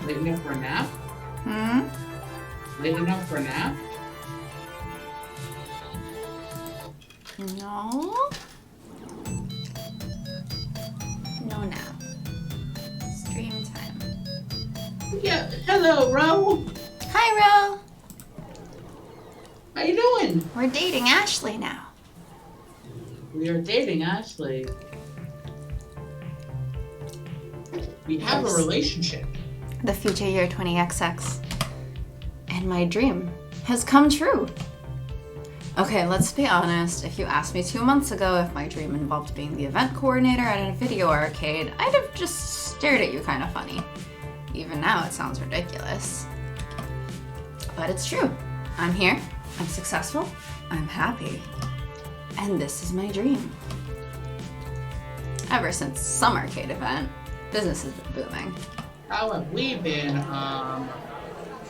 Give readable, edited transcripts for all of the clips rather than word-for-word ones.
Late enough for a nap? Late enough for a nap? No. No nap. Stream time. Yeah, hello, Ro. Hi, Ro. How you doing? We're dating Ashley now. We are dating Ashley. We have a relationship. The future year 20XX. And my dream has come true. Okay, let's be honest. If you asked me 2 months ago if my dream involved being the event coordinator at a video arcade, I'd have just stared at you kind of funny. Even now, it sounds ridiculous. But it's true. I'm here. I'm successful. I'm happy. And this is my dream. Ever since some arcade event, business has been booming. How have we been,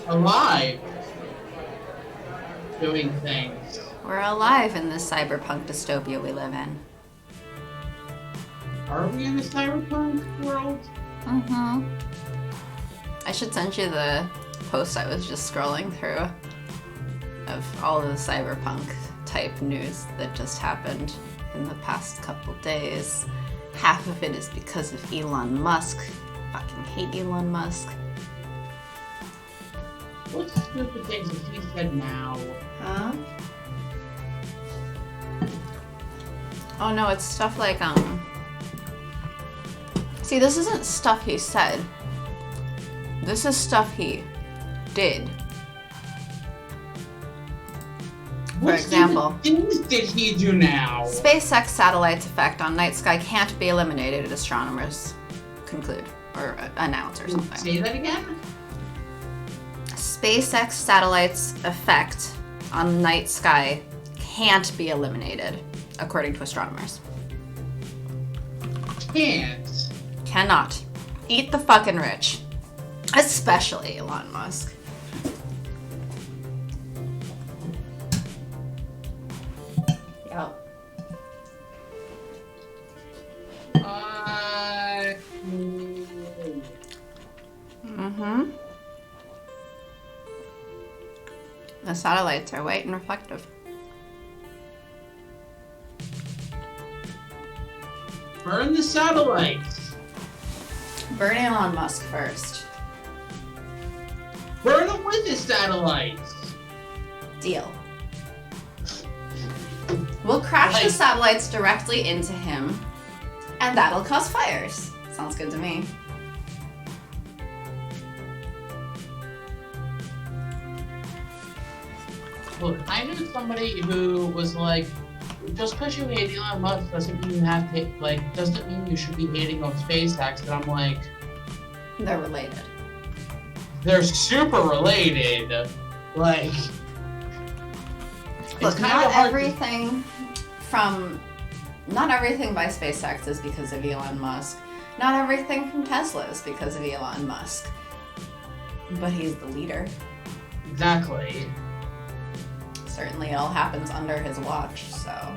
alive? Doing things. We're alive in this cyberpunk dystopia we live in. Are we in the cyberpunk world? Mm-hmm. I should send you the post I was just scrolling through of all of the cyberpunk type news that just happened in the past couple days. Half of it is because of Elon Musk. Fucking hate Elon Musk. What stupid things has he said now? Huh? Oh no, it's stuff like, see, this isn't stuff he said. This is stuff he did. For example, What things did he do now? SpaceX satellite's effect on night sky can't be eliminated, astronomers conclude, or announce or something. Say that again? SpaceX satellite's effect on night sky can't be eliminated, according to astronomers. Can't. Cannot. Eat the fucking rich. Especially Elon Musk. Yep. Mm-hmm. The satellites are white and reflective. Burn the satellites. Burn Elon Musk first. Burn them with the satellites. Deal. We'll crash the satellites directly into him, and that'll cause fires. Sounds good to me. Look, I knew somebody who was like, just because you hate Elon Musk doesn't mean you have to, like, doesn't mean you should be hating on SpaceX. And I'm like, They're related. they're super related. Like, Look, not everything by SpaceX is because of Elon Musk. Not everything from Tesla is because of Elon Musk. But he's the leader. Exactly. Certainly all happens under his watch, so...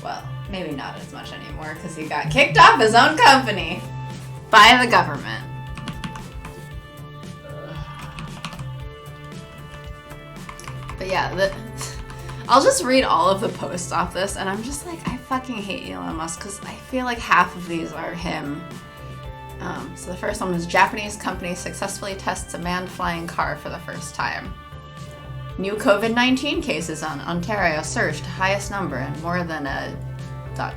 Well, maybe not as much anymore, because he got kicked off his own company by the government. But yeah, I'll just read all of the posts off this, and I'm just like, I fucking hate Elon Musk, because I feel like half of these are him. So the first one was, Japanese company successfully tests a manned flying car for the first time. New COVID-19 cases on Ontario surged to highest number in more than a ... I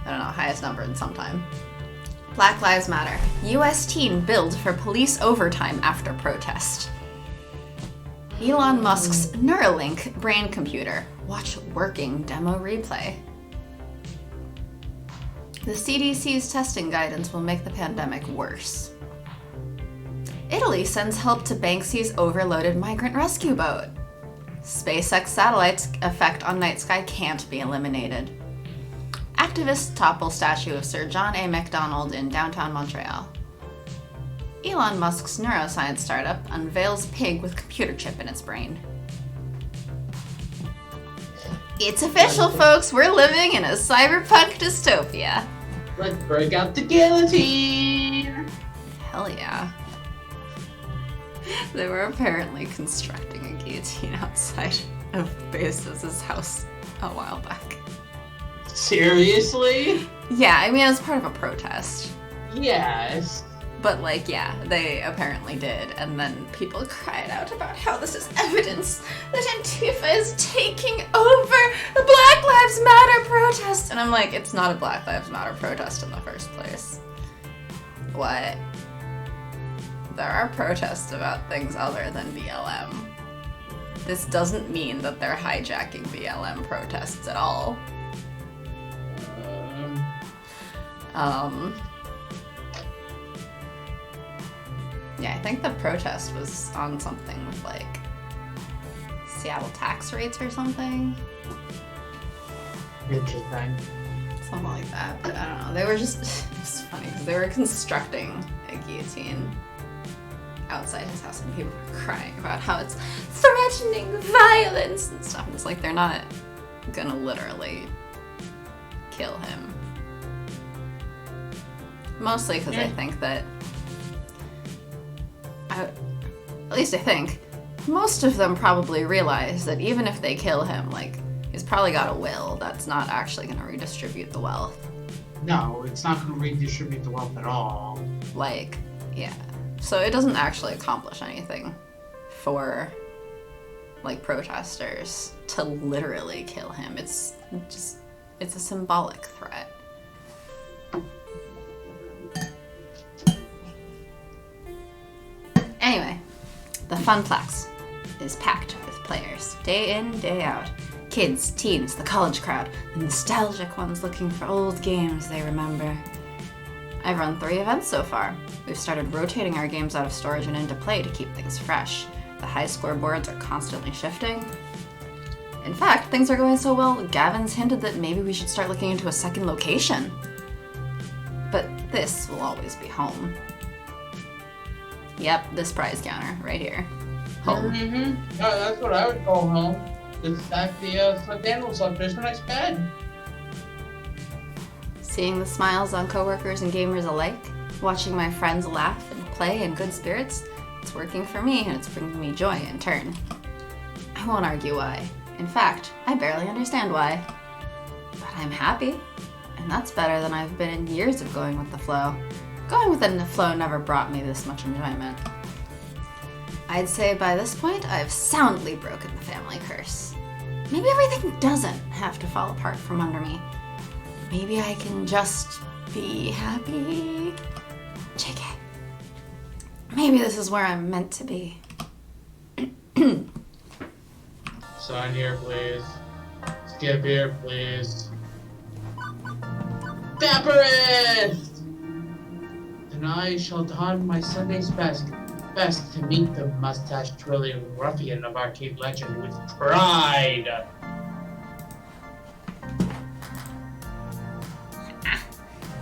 don't know, highest number in some time. Black Lives Matter. U.S. teen billed for police overtime after protest. Elon Musk's Neuralink brain computer. Watch working demo replay. The CDC's testing guidance will make the pandemic worse. Italy sends help to Banksy's overloaded migrant rescue boat. SpaceX satellite's effect on night sky can't be eliminated. Activists topple statue of Sir John A. Macdonald in downtown Montreal. Elon Musk's neuroscience startup unveils pig with computer chip in its brain. It's official, folks. We're living in a cyberpunk dystopia. Let's break out the guillotine. Hell yeah. They were apparently constructing a guillotine outside of Bezos' house a while back. Seriously? Yeah, I mean, it was part of a protest. Yes. But, like, yeah, they apparently did. And then people cried out about how this is evidence that Antifa is taking over the Black Lives Matter protest. And I'm like, it's not a Black Lives Matter protest in the first place. What? There are protests about things other than BLM. This doesn't mean that they're hijacking BLM protests at all. Yeah, I think the protest was on something with, like, Seattle tax rates or something. Interesting. Something like that, but I don't know. They were just, it's funny, because they were constructing a guillotine outside his house, and people were crying about how it's threatening violence and stuff. It's like, they're not gonna literally kill him. Mostly because I think that, at least I think, most of them probably realize that even if they kill him, like, he's probably got a will that's not actually going to redistribute the wealth. No, it's not going to redistribute the wealth at all. Like, yeah. So it doesn't actually accomplish anything for, like, protesters to literally kill him. It's just, it's a symbolic threat. Anyway, the Funplex is packed with players, day in, day out. Kids, teens, the college crowd, the nostalgic ones looking for old games they remember. I've run 3 events so far. We've started rotating our games out of storage and into play to keep things fresh. The high score boards are constantly shifting. In fact, things are going so well, Gavin's hinted that maybe we should start looking into a second location. But this will always be home. Yep, this prize counter, right here. Home. Mm-hmm. Yeah, that's what I would call home. It's at the Flip Daniels up just next bed. Seeing the smiles on coworkers and gamers alike, watching my friends laugh and play in good spirits, it's working for me and it's bringing me joy in turn. I won't argue why. In fact, I barely understand why. But I'm happy, and that's better than I've been in years of going with the flow. Going with the flow never brought me this much enjoyment. I'd say by this point, I've soundly broken the family curse. Maybe everything doesn't have to fall apart from under me. Maybe I can just be happy. JK. Maybe this is where I'm meant to be. Sign here, please. Skip here, please. Vaporist! And I shall don my Sunday's best to meet the mustache-twirling ruffian of arcade legend with pride.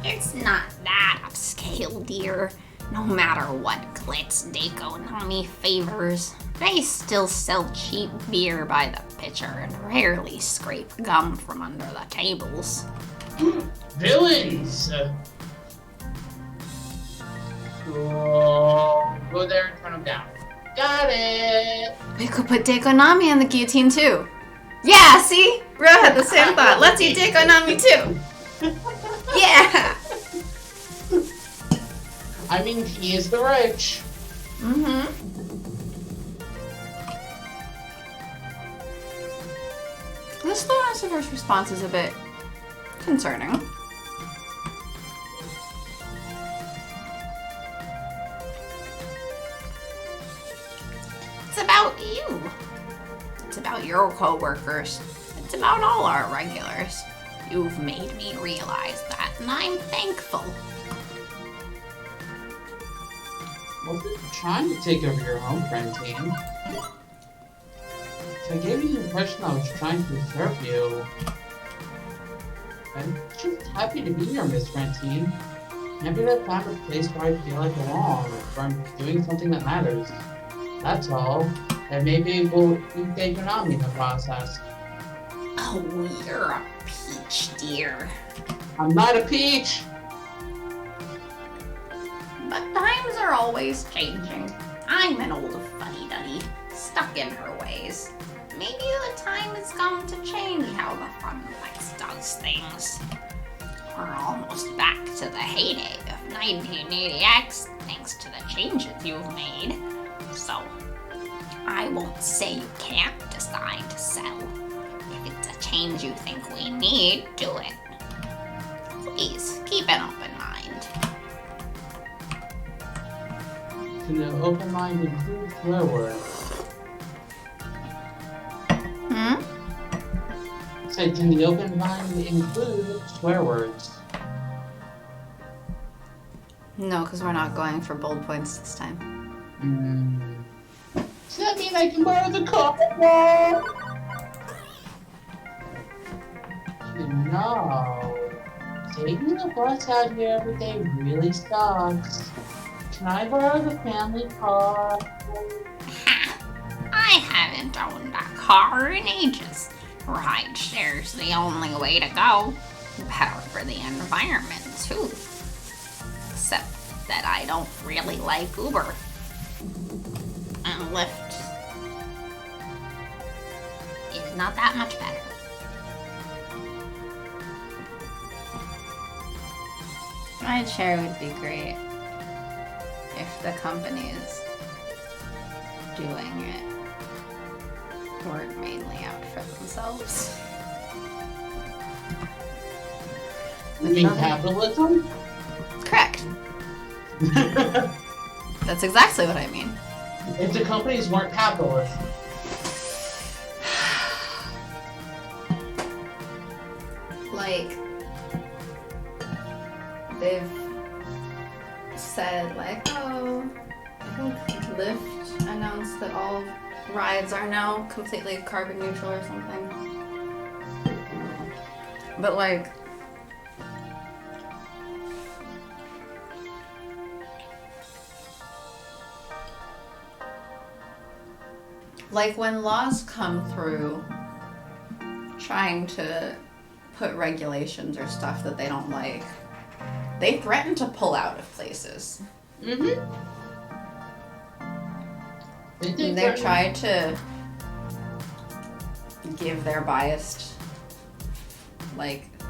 It's not that upscale, dear. No matter what glitz Dakonami favors, they still sell cheap beer by the pitcher and rarely scrape gum from under the tables. Villains! Go there and turn them down. Got it! We could put Dakonami on the guillotine too. Yeah, see? Ro had the same thought. Let's eat Dakonami too. Yeah! I mean, he is the rich. Mm-hmm. This slowness of first response is a bit concerning. It's about you. It's about your co-workers. It's about all our regulars. You've made me realize that, and I'm thankful. Wasn't trying to take over your home, friend team. I gave you the impression I was trying to serve you. I'm just happy to be here, Miss Frantine. Happy to have found a place where I feel I belong, where I'm doing something that matters. That's all. And maybe we'll eat Dakonami in the process. Oh, you're a peach, dear. I'm not a peach! But I'm Times are always changing. I'm an old fuddy-duddy, stuck in her ways. Maybe the time has come to change how the Funplex does things. We're almost back to the heyday of 1980X, thanks to the changes you've made. So, I won't say you can't decide to sell. If it's a change you think we need, do it. Please, keep an open mind. Can the open mind include swear words? So can the open mind include swear words? No, because we're not going for bold points this time. Does that mean I can borrow the car? No. Taking the bus out here every day really sucks. Can I borrow the family car? I haven't owned a car in ages. Rideshare's the only way to go. Better for the environment, too. Except that I don't really like Uber. And Lyft is not that much better. Rideshare would be great if the companies doing it weren't mainly out for themselves. You mean capitalism? Correct. That's exactly what I mean. If the companies weren't capitalist. Like, they've said, like, oh, I think Lyft announced that all rides are now completely carbon neutral or something. But, like when laws come through trying to put regulations or stuff that they don't like, they threaten to pull out of places. Mm-hmm. They've tried to give their biased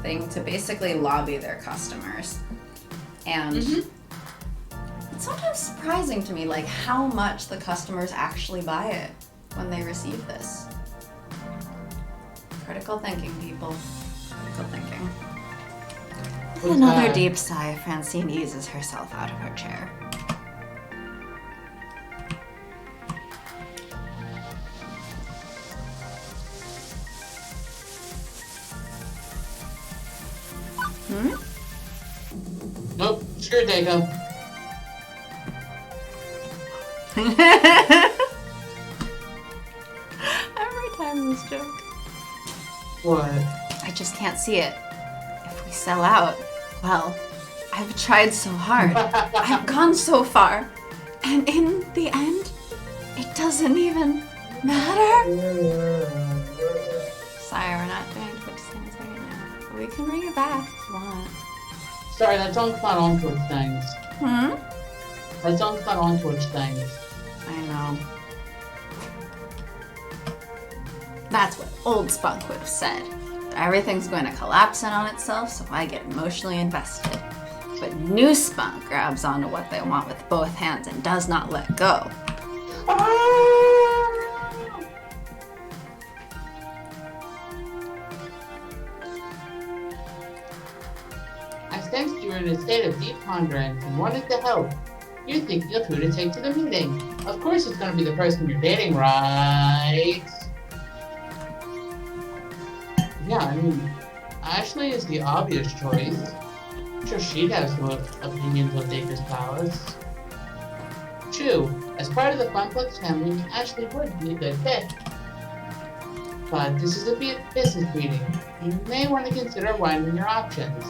thing to basically lobby their customers. And it's sometimes surprising to me how much the customers actually buy it when they receive this. Critical thinking, people. Critical thinking. With another deep sigh, Francine eases herself out of her chair. Nope, sure, Dago. Every time this joke. What? I just can't see it. If we sell out, well, I've tried so hard. I've gone so far. And in the end, it doesn't even matter. Sorry, we're not doing Twitch things right now. We can bring it back if you want. Sorry, that song's not on Twitch things. That song's not on Twitch things. I know. That's what old Spunk would have said. Everything's going to collapse in on itself, so I get emotionally invested. But new Spunk grabs onto what they want with both hands and does not let go. I sensed you were in a state of deep ponderance and wanted to help. You think of who to take to the meeting. Of course it's going to be the person you're dating, right? Yeah, I mean, Ashley is the obvious choice. I'm sure she'd have some opinions on Daker's Palace. True, as part of the Funplex family, Ashley would be a good fit. But this is a business meeting. You may want to consider widening your options.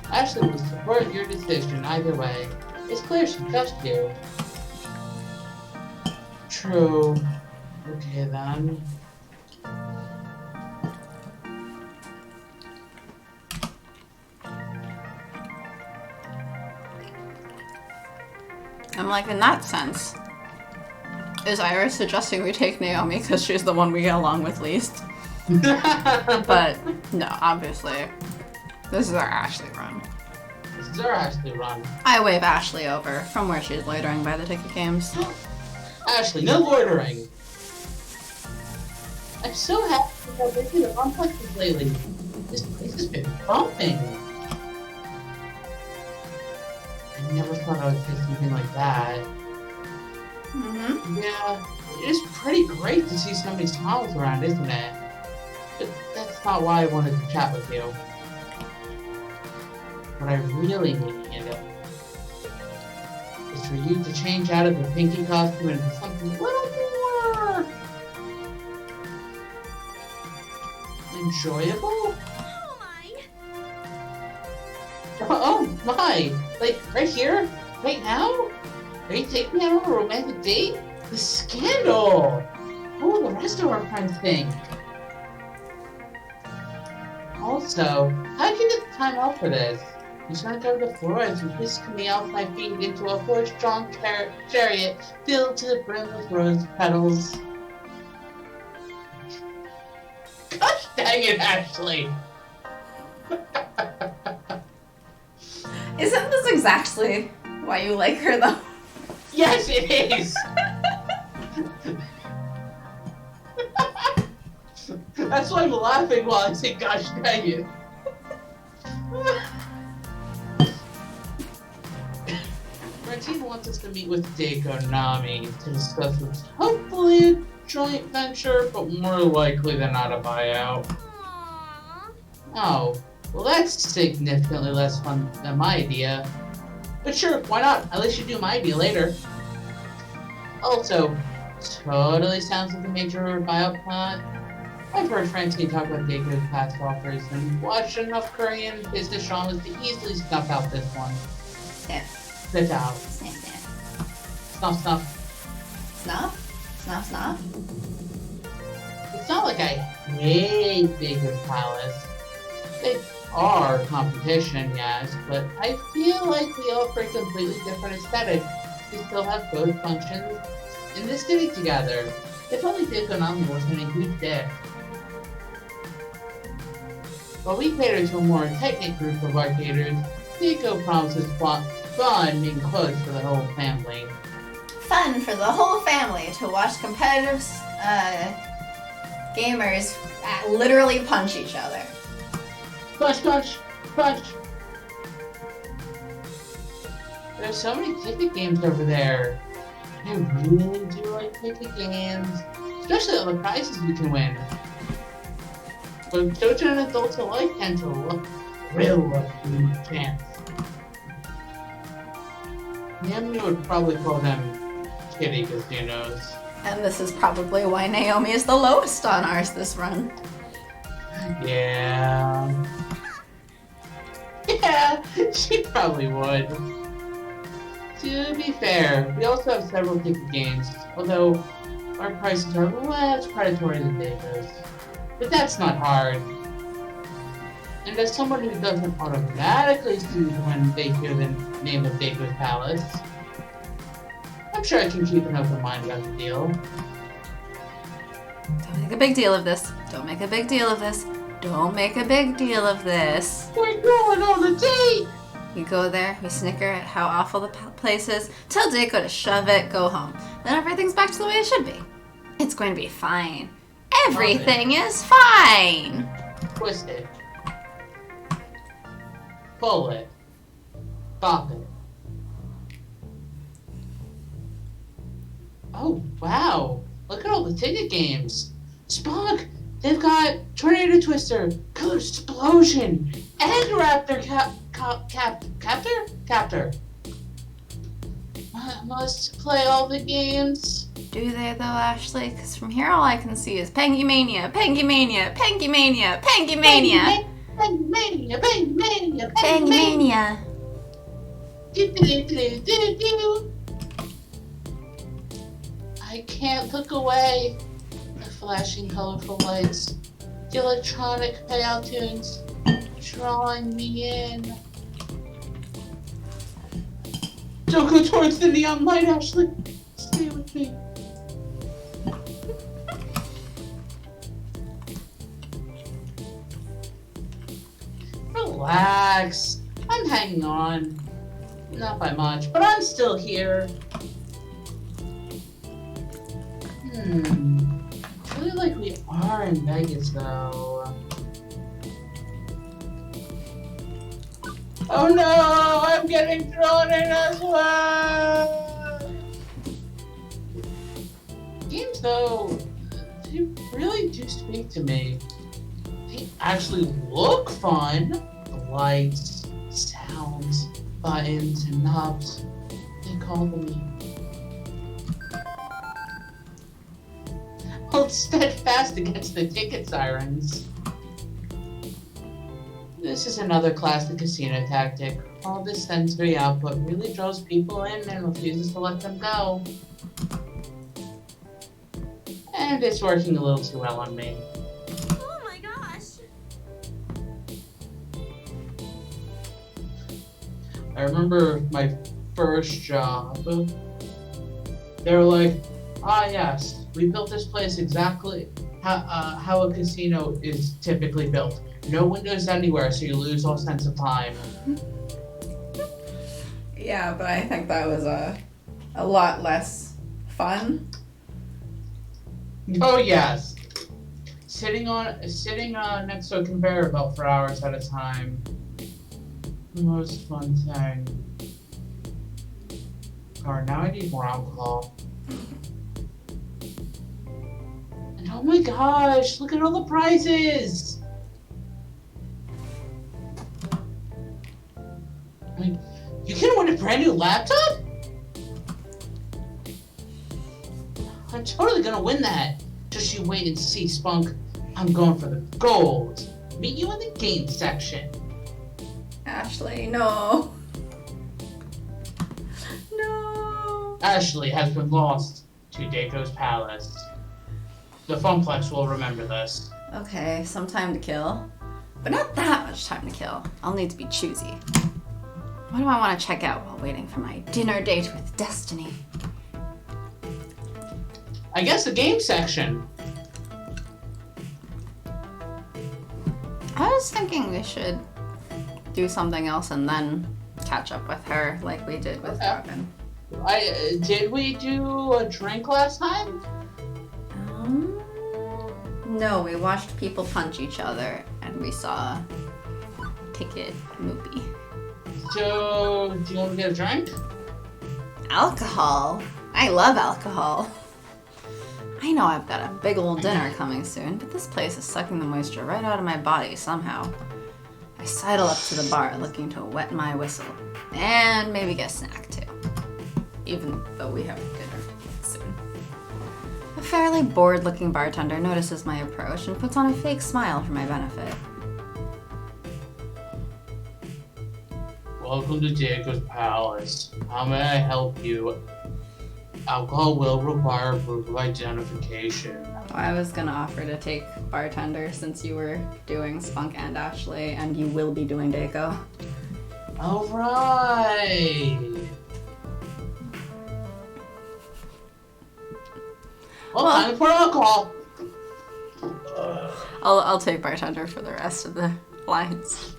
Ashley will support your decision either way. It's clear she trusts you. True. Okay then. I'm like, in that sense, is Iris suggesting we take Naomi because she's the one we get along with least? But no, obviously, this is our Ashley run. This is our Ashley run. I wave Ashley over from where she's loitering by the ticket games. Ashley, no loitering. I'm so happy with how busy the complex is lately. This place has been bumping. I never thought I would say something like that. Mm-hmm. Yeah, it is pretty great to see so many smiles around, isn't it? But that's not why I wanted to chat with you. What I really need is for you to change out of the Pinky costume into something a little more enjoyable. Oh my! Like, right here? Right now? Are you taking me out on a romantic date? The scandal! What will the rest of our friends think? Also, how'd you get the time off for this? You turned over the floor as you whisked me off my feet into a horse-drawn chariot filled to the brim with rose petals. Gosh dang it, Ashley! Isn't this exactly why you like her, though? Yes, it is! That's why I'm laughing while I say gosh dang it. Martina wants us to meet with Deiko and Nami to discuss what's hopefully a joint venture, but more likely than not a buyout. Oh, well that's significantly less fun than my idea. But sure, why not? At least you do my idea later. Also, totally sounds like a major buyout plan. I've heard Francine talk about Deiko's past offers and watched enough Korean business dramas to easily snuff out this one. Sniff. Spit out. Sniff, sniff. Snuff, snuff. Snuff? Snuff, snuff? It's not like I hate Deiko's Palace. They are competition, yes, but I feel like we offer a completely different aesthetic. We still have both functions in the city together. If only Deiko and Nami wasn't a huge dick. While we cater to a more tight-knit group of arcaders, Deiko promises fun and clothes for the whole family. Fun for the whole family to watch competitive gamers literally punch each other. Punch, punch, punch! There's so many ticket games over there. I really do like ticket games, especially all the prizes we can win. But children and adults alike tend to look real lucky chance. Naomi would probably call them kitty casinos. And this is probably why Naomi is the lowest on ours this run. Yeah. Yeah, she probably would. To be fair, we also have several ticket games, although our prices are less predatory than Deiko's. But that's not hard. And as someone who doesn't automatically soothe when they hear the name of Deiko's Palace, I'm sure I can keep an open mind about the deal. Don't make a big deal of this. Don't make a big deal of this. Don't make a big deal of this. We're going on a date! We go there, we snicker at how awful the place is, tell Deiko to shove it, go home. Then everything's back to the way it should be. It's going to be fine. Everything is fine! Twist it. Pull it. Bop it. Oh, wow. Look at all the ticket games. Spunk! They've got Tornado Twister, Color Explosion, and Raptor Captor. Must play all the games. Do they though, Ashley? Because from here all I can see is Pengymania, Pengymania, Pengymania, Pengymania. Pengymania, Pengymania, Pengymania. I can't look away. The flashing colorful lights, the electronic payout tunes, drawing me in. Don't go towards the neon light, Ashley. Stay with me. Relax. I'm hanging on. Not by much, but I'm still here. I feel like we are in Vegas, though. Oh no! I'm getting thrown in as well! Games, though, they really do speak to me. They actually look fun. The lights, sounds, buttons, and knobs. They call me. Hold steadfast against the ticket sirens. This is another classic casino tactic. All this sensory output really draws people in and refuses to let them go. And it's working a little too well on me. Oh my gosh. I remember my first job. They were like, ah yes, we built this place exactly how a casino is typically built. No windows anywhere, so you lose all sense of time. Yeah, but I think that was a lot less fun. Oh yes, sitting next to a conveyor belt for hours at a time. The most fun thing. Alright, now I need more alcohol. And oh my gosh, look at all the prizes! I mean, you can win a brand new laptop? I'm totally gonna win that. Just you wait and see, Spunk. I'm going for the gold. Meet you in the game section. Ashley, no. No. Ashley has been lost to Daco's palace. The Funplex will remember this. Okay, some time to kill. But not that much time to kill. I'll need to be choosy. What do I want to check out while waiting for my dinner date with Destiny? I guess the game section. I was thinking we should do something else and then catch up with her like we did with Robin. Did we do a drink last time? No, we watched people punch each other and we saw a ticket movie. So, do you want to get a drink? Alcohol? I love alcohol. I know I've got a big old dinner coming soon, but this place is sucking the moisture right out of my body somehow. I sidle up to the bar looking to wet my whistle. And maybe get a snack too. Even though we have dinner soon. A fairly bored-looking bartender notices my approach and puts on a fake smile for my benefit. Welcome to Daco's palace. How may I help you? Alcohol will require proof of identification. I was gonna offer to take bartender since you were doing Spunk and Ashley, and you will be doing Daco. Alright! Well, time to pour alcohol! I'll take bartender for the rest of the lines.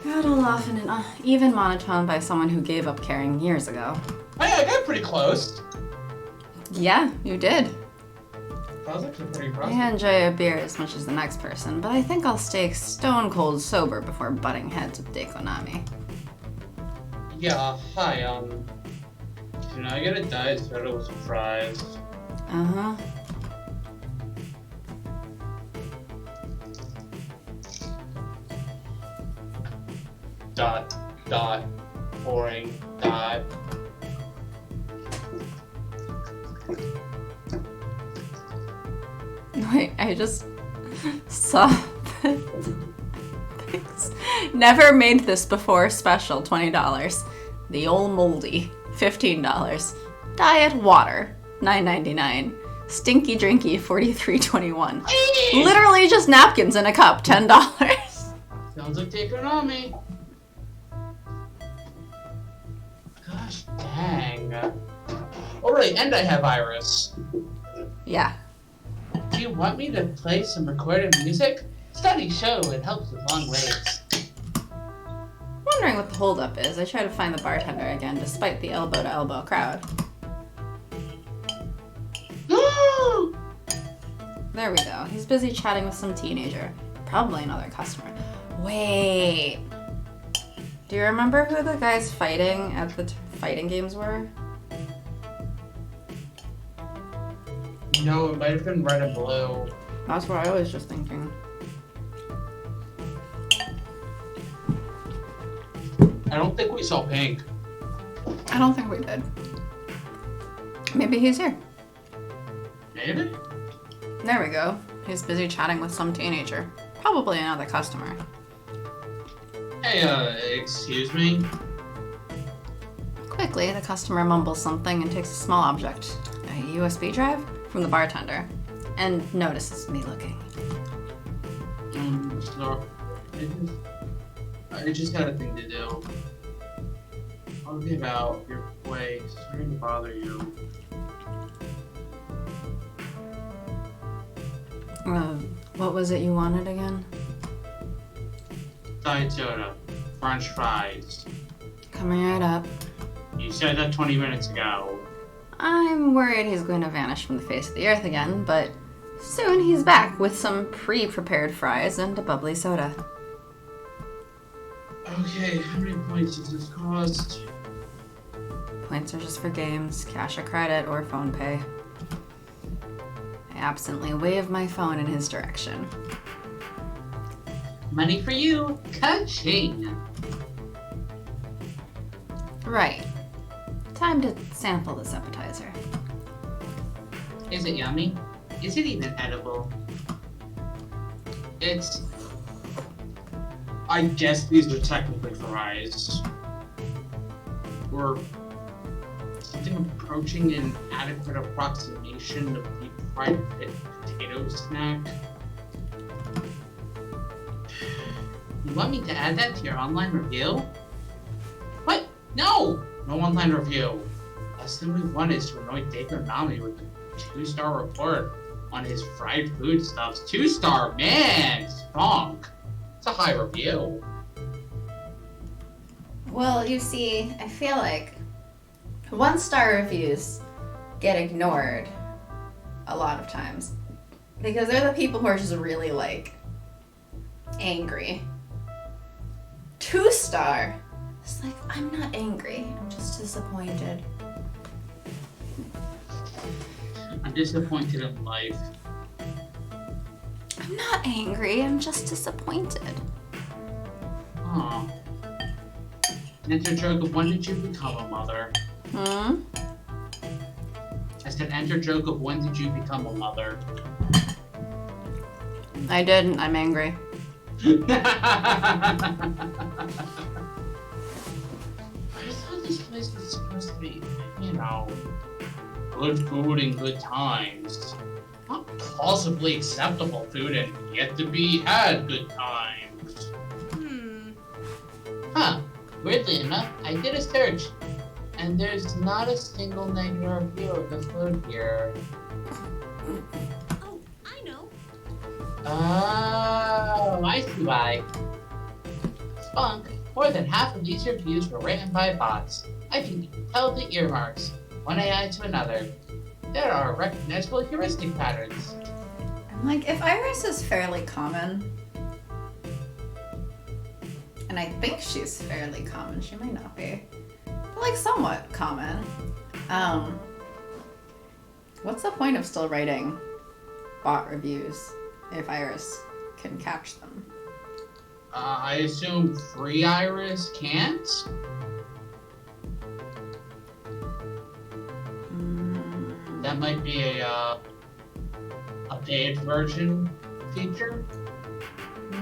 Rattled off in an even monotone by someone who gave up caring years ago. Hey, I got pretty close. Yeah, you did. That was actually pretty impressive. I enjoy a beer as much as the next person, but I think I'll stay stone cold sober before butting heads with Dakonami. Yeah, hi, can I get a diet soda with some fries? Uh-huh. Dot, pouring, dot. Wait, I just saw this. Never made this before special, $20. The Old Moldy, $15. Diet water, $9.99. Stinky Drinky, $43.21. Literally just napkins in a cup, $10. Sounds like taking on me. Gosh, dang. Alright, and I have Iris. Yeah. Do you want me to play some recorded music? Studies show it helps with long waits. Wondering what the holdup is. I try to find the bartender again, despite the elbow-to-elbow crowd. There we go. He's busy chatting with some teenager. Probably another customer. Wait. Do you remember who the guys fighting at the fighting games were? No, it might have been red and blue. That's what I was just thinking. I don't think we saw pink. I don't think we did. Maybe he's here. Maybe? There we go. He's busy chatting with some teenager. Probably another customer. Hey, excuse me? Quickly, the customer mumbles something and takes a small object, a USB drive, from the bartender, and notices me looking. So, I just got a thing to do. I'll get out your way. Sorry to bother you. What was it you wanted again? Diet soda, French fries. Coming right up. You said that 20 minutes ago. I'm worried he's going to vanish from the face of the earth again, but soon he's back with some pre-prepared fries and a bubbly soda. Okay, how many points does this cost? Points are just for games, cash or credit, or phone pay. I absently wave my phone in his direction. Money for you, ka-ching! Right. Time to sample this appetizer. Is it yummy? Is it even edible? It's... I guess these are technically fries. Or something approaching an adequate approximation of the fried potato snack. You want me to add that to your online review? What? No! No online review. Last thing we want is to annoy David Nami with a 2-star report on his fried foodstuffs. 2-star, man! Spunk! It's a high review. Well, you see, I feel like 1-star reviews get ignored a lot of times because they're the people who are just really, like, angry. 2-star, it's like, I'm not angry, I'm just disappointed. I'm disappointed in life. I'm not angry, I'm just disappointed. Aw. Enter joke of when did you become a mother? Hmm? I said enter joke of when did you become a mother? I didn't, I'm angry. I thought this place was supposed to be, you know, good food and good times. Not possibly acceptable food and yet to be had good times. Huh. Weirdly enough, I did a search, and there's not a single negative review of the food here. Oh, I know. Oh, I see why. Spunk, more than half of these reviews were written by bots. I can tell the earmarks, one AI to another. There are recognizable heuristic patterns. I'm like, if Iris is fairly common, and I think she's fairly common, she might not be, but like somewhat common, what's the point of still writing bot reviews if Iris can catch them? I assume free Iris can't? That might be a paid version feature?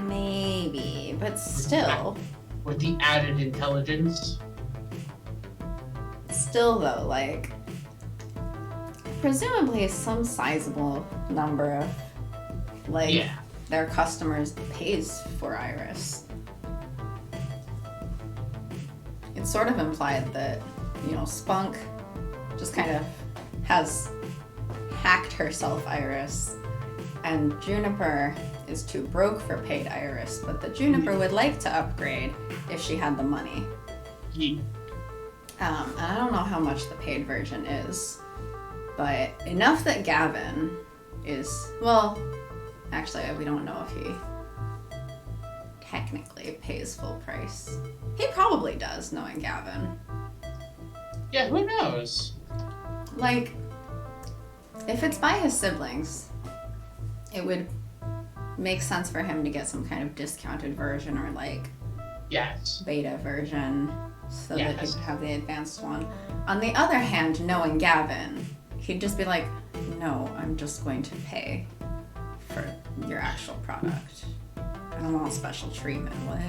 Maybe, but still. With the added intelligence? Still though, like, presumably some sizable number of, like, their customers pays for Iris. It's sort of implied that Spunk just kind of has hacked herself Iris, and Juniper is too broke for paid Iris, but the Juniper would like to upgrade if she had the money. Yeah. And I don't know how much the paid version is, but enough that Gavin is, well, actually we don't know if he technically pays full price. He probably does, knowing Gavin. Yeah, who knows? Like, if it's by his siblings, it would make sense for him to get some kind of discounted version or like Yes. beta version so that he Yes. could have the advanced one. On the other hand, knowing Gavin, he'd just be like, no, I'm just going to pay for your actual product. I don't want special treatment, what?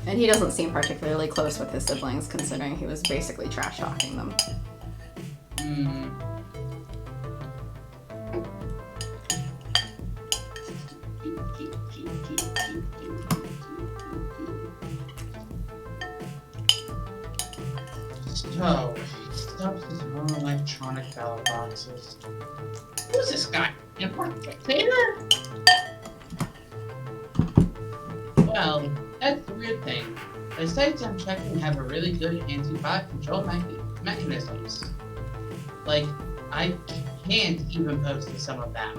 And he doesn't seem particularly close with his siblings, considering he was basically trash-talking them. So, stuff is more electronic ballot boxes. Who's this guy? Important dictator? Well, that's the weird thing. The sites I'm checking have a really good anti-bot control mechanisms. Like, I can't even post to some of them.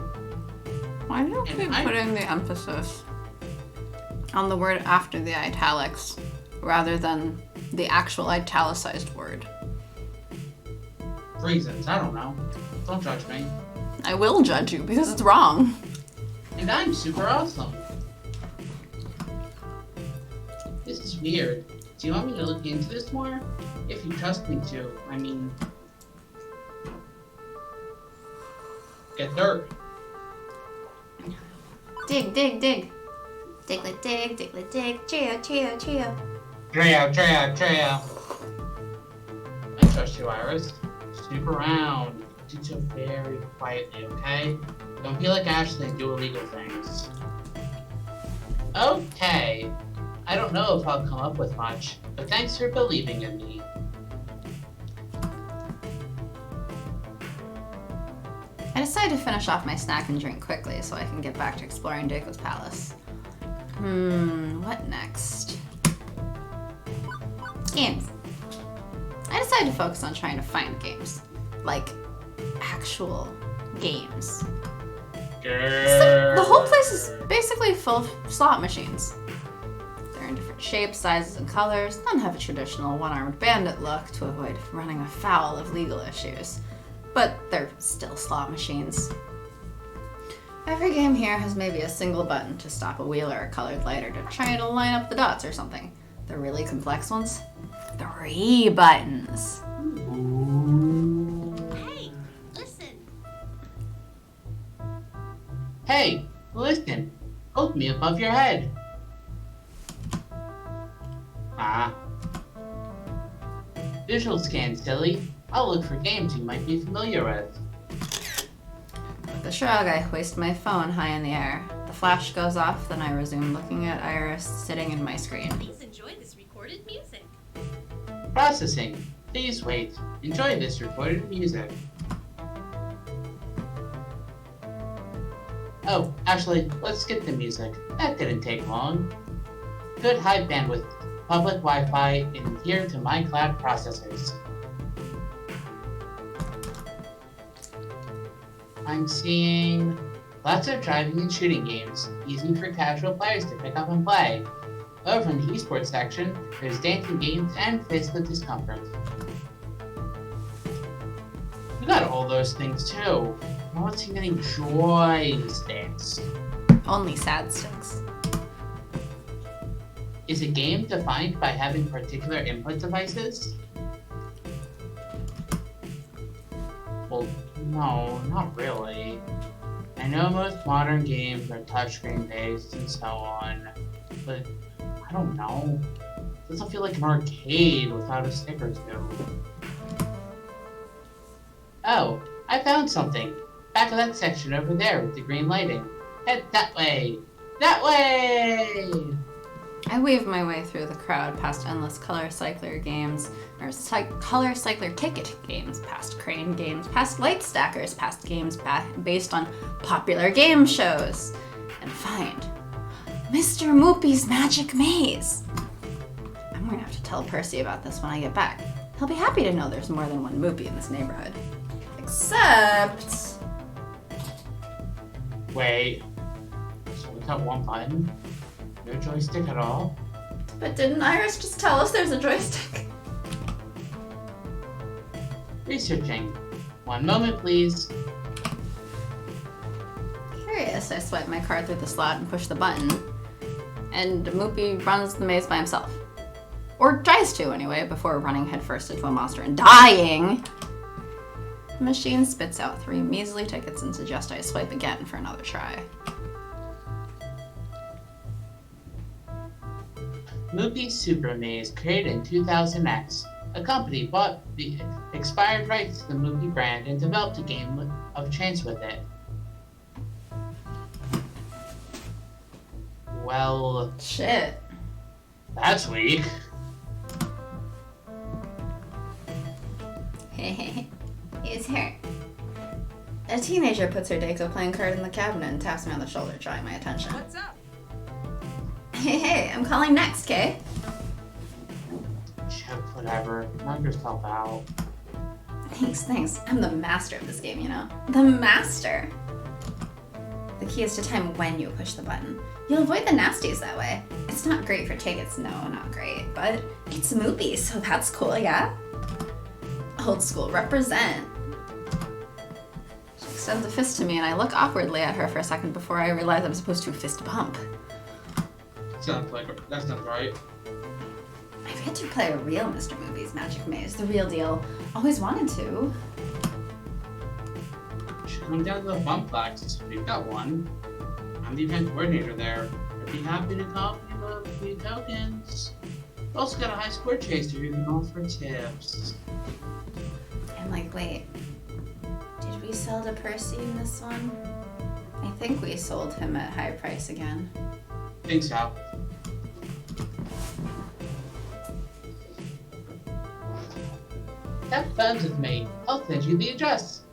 Why do you keep putting the emphasis on the word after the italics rather than the actual italicized word? Reasons, I don't know. Don't judge me. I will judge you because it's wrong. And I'm super awesome. This is weird. Do you want me to look into this more? If you trust me to, I mean... Get dirt. Dig, dig, dig. Diglet dig, diglet dig. Trio, trio, trio. Trio. I trust you, Iris. Snoop around. Do so very quietly, okay? Don't be like Ashley and do illegal things. Okay. I don't know if I'll come up with much, but thanks for believing in me. I decided to finish off my snack and drink quickly so I can get back to exploring Draco's palace. What next? Games. I decided to focus on trying to find games. Like, actual games. The whole place is basically full of slot machines. They're in different shapes, sizes, and colors. None have a traditional one-armed bandit look to avoid running afoul of legal issues. But they're still slot machines. Every game here has maybe a single button to stop a wheel or a colored light or to try to line up the dots or something. The really complex ones? 3 buttons. Hey, listen. Hey, listen. Hold me above your head. Visual scan, silly. I'll look for games you might be familiar with. With a shrug, I hoist my phone high in the air. The flash goes off, then I resume looking at Iris sitting in my screen. Please enjoy this recorded music. Processing. Please wait. Enjoy this recorded music. Oh, actually, let's skip the music. That didn't take long. Good high bandwidth public Wi-Fi in here to my cloud processors. I'm seeing lots of driving and shooting games, easy for casual players to pick up and play. Over in the esports section, there's dancing games and physical discomfort. We got all those things too. I don't see many joy sticks. Only sad sticks. Is a game defined by having particular input devices? Well, no, not really. I know most modern games are touchscreen based and so on, but I don't know. It doesn't feel like an arcade without a stick or two. Oh, I found something. Back of that section over there with the green lighting. Head that way! That way! I weave my way through the crowd past endless color cycler games, or color cycler ticket games, past crane games, past light stackers, past games based on popular game shows, and find Mr. Moopy's Magic Maze. I'm gonna have to tell Percy about this when I get back. He'll be happy to know there's more than one Moopy in this neighborhood. Except... Wait. So we have one button? No joystick at all? But didn't Iris just tell us there's a joystick? Researching. One moment, please. Curious, I swipe my card through the slot and push the button. And Moopy runs the maze by himself. Or tries to, anyway, before running headfirst into a monster and dying. The machine spits out 3 measly tickets and suggests I swipe again for another try. Moopy's Super Maze, created in 2000X. A company bought the expired rights to the Moopy brand and developed a game of chance with it. Well, Shit. that's weak. He's here. A teenager puts her Deco playing card in the cabinet and taps me on the shoulder, drawing my attention. What's up? Hey, I'm calling next, Kay. Chip, whatever. Knock yourself out. Thanks. I'm the master of this game, you know? The master. The key is to time when you push the button. You'll avoid the nasties that way. It's not great for tickets, no, not great. But it's Moopy, so that's cool, yeah? Old school, represent. She extends a fist to me and I look awkwardly at her for a second before I realize I'm supposed to fist bump. That sounds right. I've yet to play a real Mr. Moopy's Magic Maze, the real deal. Always wanted to. Should come down to the bump box. We've got one. I'm the event coordinator there. I'd be happy to copy a few tokens. We've also got a high score chaser who can offer tips. I'm like, wait, did we sell to Percy in this one? I think we sold him at high price again. Think so. Have fun with me. I'll send you the address.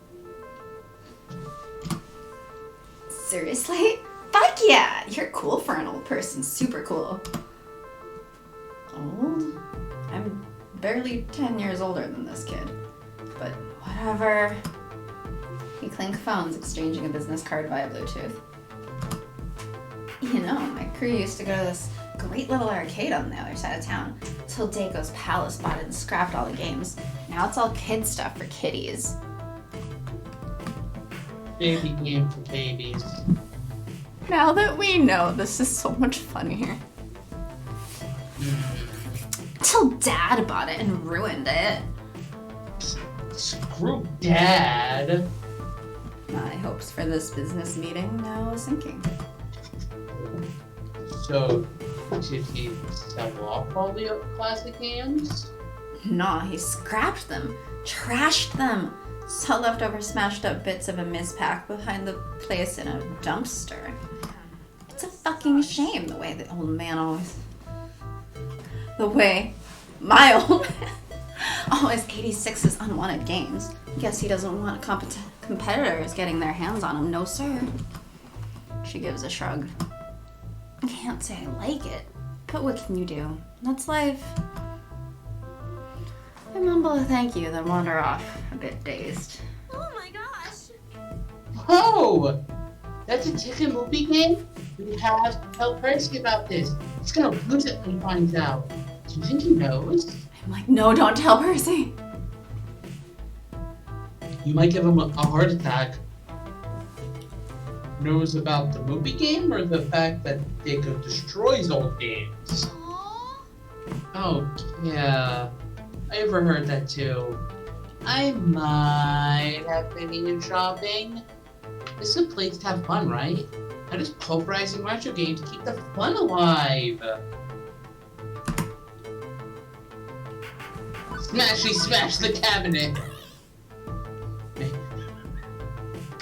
Seriously? Fuck yeah! You're cool for an old person. Super cool. Old? I'm barely 10 years older than this kid. But whatever. We clink phones, exchanging a business card via Bluetooth. You know, my crew used to go to this great little arcade on the other side of town till Daco's Palace bought it and scrapped all the games. Now it's all kid stuff for kiddies. Baby game for babies. Now that we know, this is so much funnier. Till Dad bought it and ruined it. Screw Dad. My hopes for this business meeting now are sinking. So, did he sell off all the classic games? Nah, he scrapped them, trashed them, saw leftover smashed up bits of a Mizpack behind the place in a dumpster. It's a fucking shame the way the old man always... The way my old man always 86's unwanted games. Guess he doesn't want competitors getting their hands on them, no sir. She gives a shrug. I can't say I like it, but what can you do? That's life. I mumble a thank you, then wander off, a bit dazed. Oh my gosh! Oh! That's a ticket movie game? We have to tell Percy about this. He's gonna lose it when he finds out. Do you think he knows? I'm like, no, don't tell Percy. You might give him a heart attack. Knows about the movie game or the fact that Deco destroys old games? Aww. Oh, yeah. I overheard that too. I might have been even shopping. This is a place to have fun, right? I'm just pulverizing retro games to keep the fun alive. Smash the cabinet.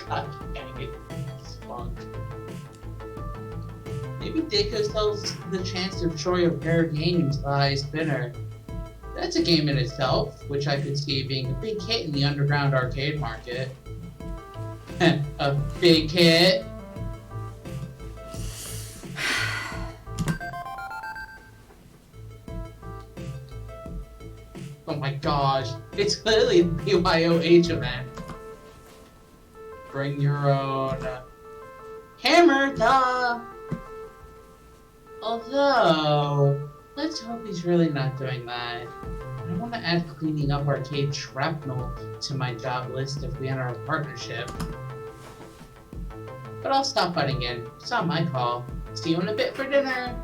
God dang it. Spunk. Maybe Deco's still the chance to destroy a pair of games by spinner. That's a game in itself, which I could see being a big hit in the underground arcade market. A big hit. Oh my gosh, it's clearly the BYOH event. Bring your own hammer, duh! Although, let's hope he's really not doing that. I don't want to add cleaning up arcade shrapnel to my job list if we enter a partnership. But I'll stop butting in. It's not my call. See you in a bit for dinner.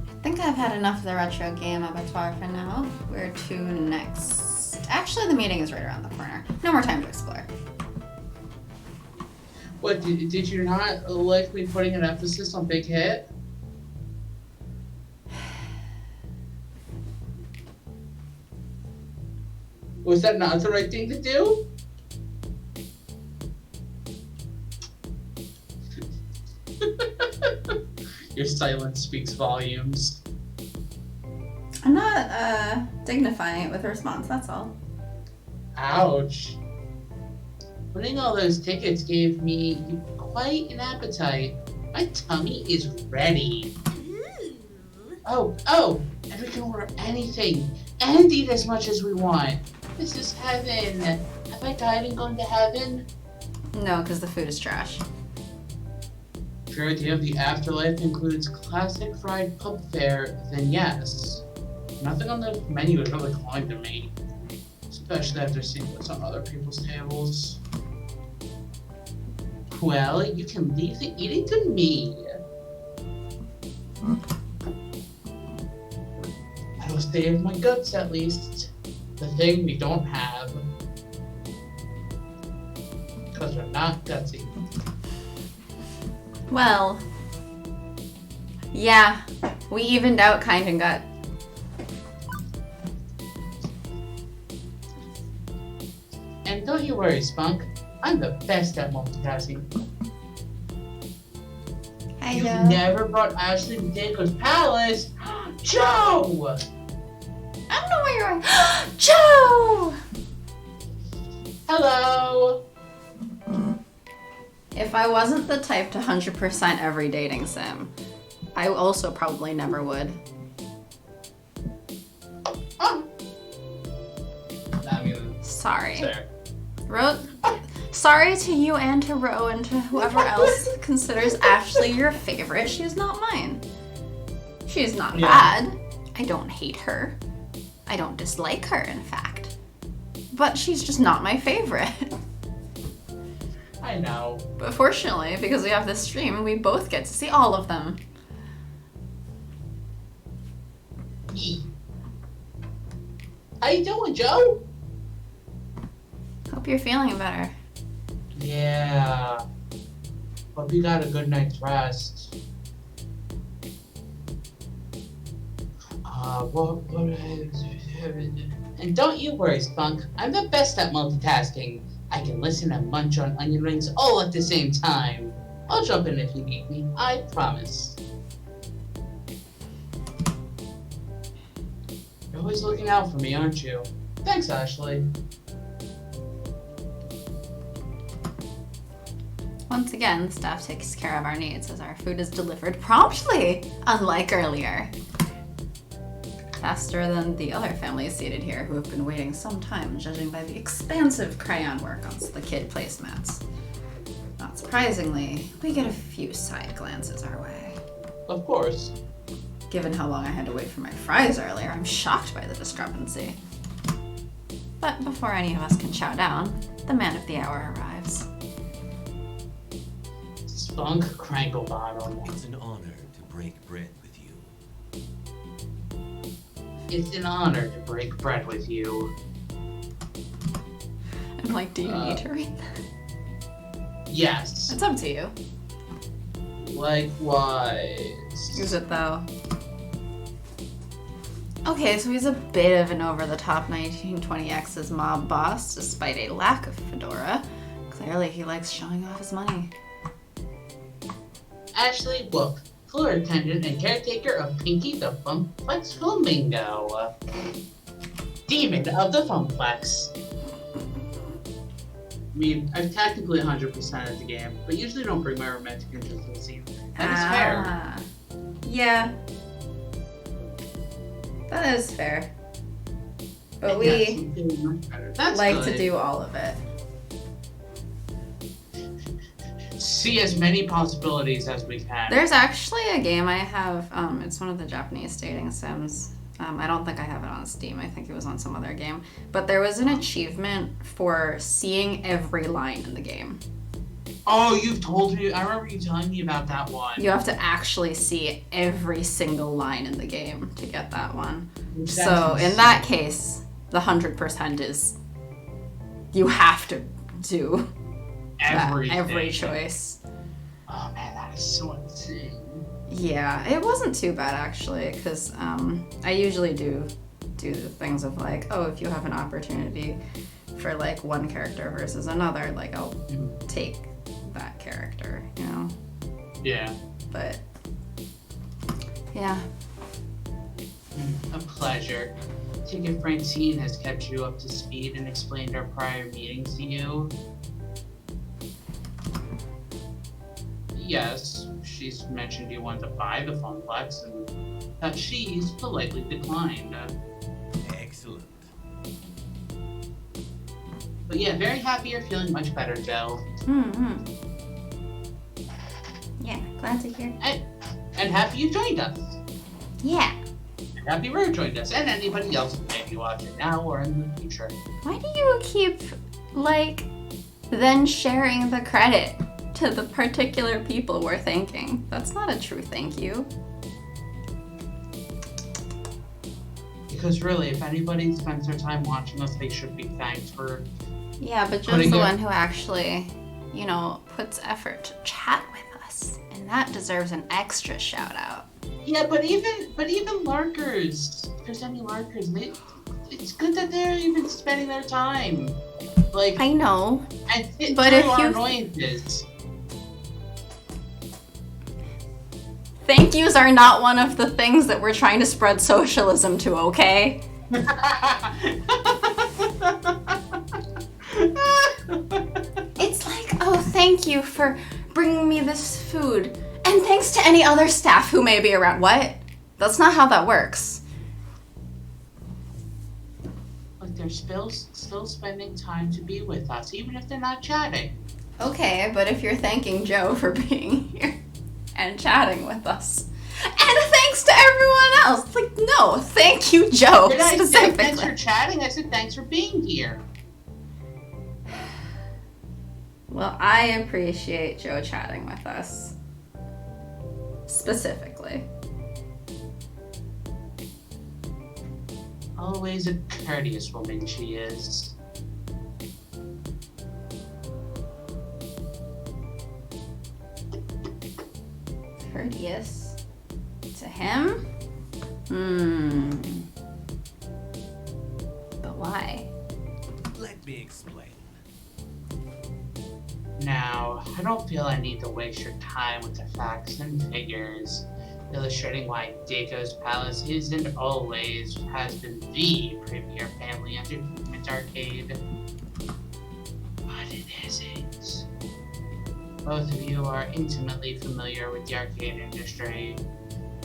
I think I've had enough of the retro game abattoir for now. Where to next? Actually, the meeting is right around the corner. No more time to explore. What, did you not like me putting an emphasis on Big Hit? Was that not the right thing to do? Your silence speaks volumes. I'm not dignifying it with a response, that's all. Ouch. Winning all those tickets gave me quite an appetite. My tummy is ready. Oh, and we can order anything and eat as much as we want. This is heaven. Have I died and gone to heaven? No, because the food is trash. If your idea of the afterlife includes classic fried pub fare, then yes. Nothing on the menu is really calling to me. Especially after seeing what's on other people's tables. Well, you can leave the eating to me. That'll save my guts at least. The thing we don't have. Because we're not gutsy. Well, yeah, we evened out kind and gut. And don't you worry, Spunk. I'm the best at multitasking. Hi, You've Joe. never brought Ashley to Dago's Palace? Joe! I don't know where you're going. Joe! Hello! If I wasn't the type to 100% every dating sim, I also probably never would. Oh. I mean, Sorry. fair. Sorry to you and to Ro and to whoever else considers Ashley your favorite. She's not mine. She's not bad. I don't hate her. I don't dislike her, in fact. But she's just not my favorite. I know. But fortunately, because we have this stream, we both get to see all of them. Yee. How you doing, Joe? Hope you're feeling better. Yeah. Hope you got a good night's rest. And don't you worry, Spunk. I'm the best at multitasking. I can listen and munch on onion rings all at the same time. I'll jump in if you need me. I promise. You're always looking out for me, aren't you? Thanks, Ashley. Once again, the staff takes care of our needs as our food is delivered promptly, unlike earlier. Faster than the other families seated here who have been waiting some time, judging by the expansive crayon work on the kid placemats. Not surprisingly, we get a few side glances our way. Of course. Given how long I had to wait for my fries earlier, I'm shocked by the discrepancy. But before any of us can chow down, the man of the hour arrives. Spunk Cranklebottom. It's an honor to break bread with you. It's an honor to break bread with you. I'm like, do you need to read that? Yes. It's up to you. Likewise. Use it though. Okay, so he's a bit of an over-the-top 1920X's mob boss, despite a lack of fedora. Clearly, he likes showing off his money. Ashley Wolf, floor attendant and caretaker of Pinky the Funplex Flamingo. Demon of the Funplex. I mean, I've technically 100% of the game, but usually don't bring my romantic interest to the scene. That is fair. Yeah. That is fair. But And we yes, I'm feeling much better. That's like good. to do all of it. See as many possibilities as we can. There's actually a game I have, it's one of the Japanese dating sims. I don't think I have it on Steam. I think it was on some other game. But there was an achievement for seeing every line in the game. Oh, you've told me. I remember you telling me about that one. You have to actually see every single line in the game to get that one. That's So in insane. that case, the 100% is you have to do Everything. every choice. Oh man, that is so insane. Yeah, it wasn't too bad actually, because I usually do the things of like, oh, if you have an opportunity for like one character versus another, like I'll take that character, you know? Yeah. But yeah. A pleasure. Take it Francine has kept you up to speed and explained our prior meetings to you. Yes, she's mentioned you want to buy the Funplex and that she's politely declined. Excellent. But yeah, very happy you're feeling much better, Joe. Mm-hmm. Yeah, glad to hear. And happy you joined us. Yeah. And happy Rue joined us. And anybody else who may be watching now or in the future. Why do you keep, like, then sharing the credit to the particular people we're thanking? That's not a true thank you. Because really, if anybody spends their time watching us, they should be thanked for... Yeah, but Joe's Putting the it- one who actually, you know, puts effort to chat with us. And that deserves an extra shout out. Yeah, but even lurkers, if there's any lurkers, it's good that they're even spending their time. Like, I know. and sit but through if our you- annoyances. Thank yous are not one of the things that we're trying to spread socialism to, okay? It's like, oh, thank you for bringing me this food. And thanks to any other staff who may be around. What? That's not how that works. Like they're still spending time to be with us, even if they're not chatting. Okay, but if you're thanking Joe for being here and chatting with us, and thanks to everyone else, like, no, thank you, Joe, Did I say thanks for specifically. chatting? I said thanks for being here. Well, I appreciate Joe chatting with us. Specifically. Always a courteous woman she is. Courteous. To him? But why? Let me explain. Now, I don't feel I need to waste your time with the facts and figures, illustrating why Daco's Palace is and always has been the premier family entertainment arcade. But it isn't. Both of you are intimately familiar with the arcade industry.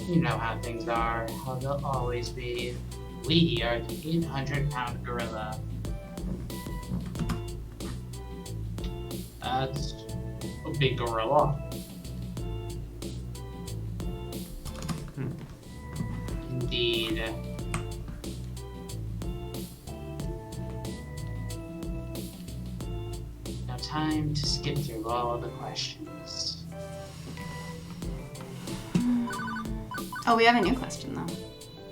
You know how things are, how they'll always be. We are the 800-pound gorilla. That's a big gorilla. Indeed. Now time to skip through all the questions. Oh, we have a new question, though.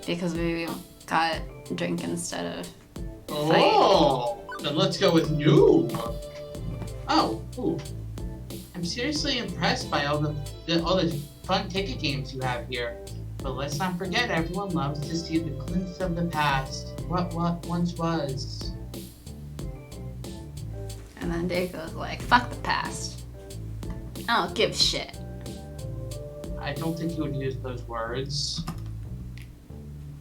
Because we got drink instead of... Oh, then let's go with new. Oh, ooh. I'm seriously impressed by all the fun ticket games you have here. But let's not forget, everyone loves to see the glimpse of the past. What once was. And And then Daiko's like, fuck the past. I don't give a shit. I don't think he would use those words.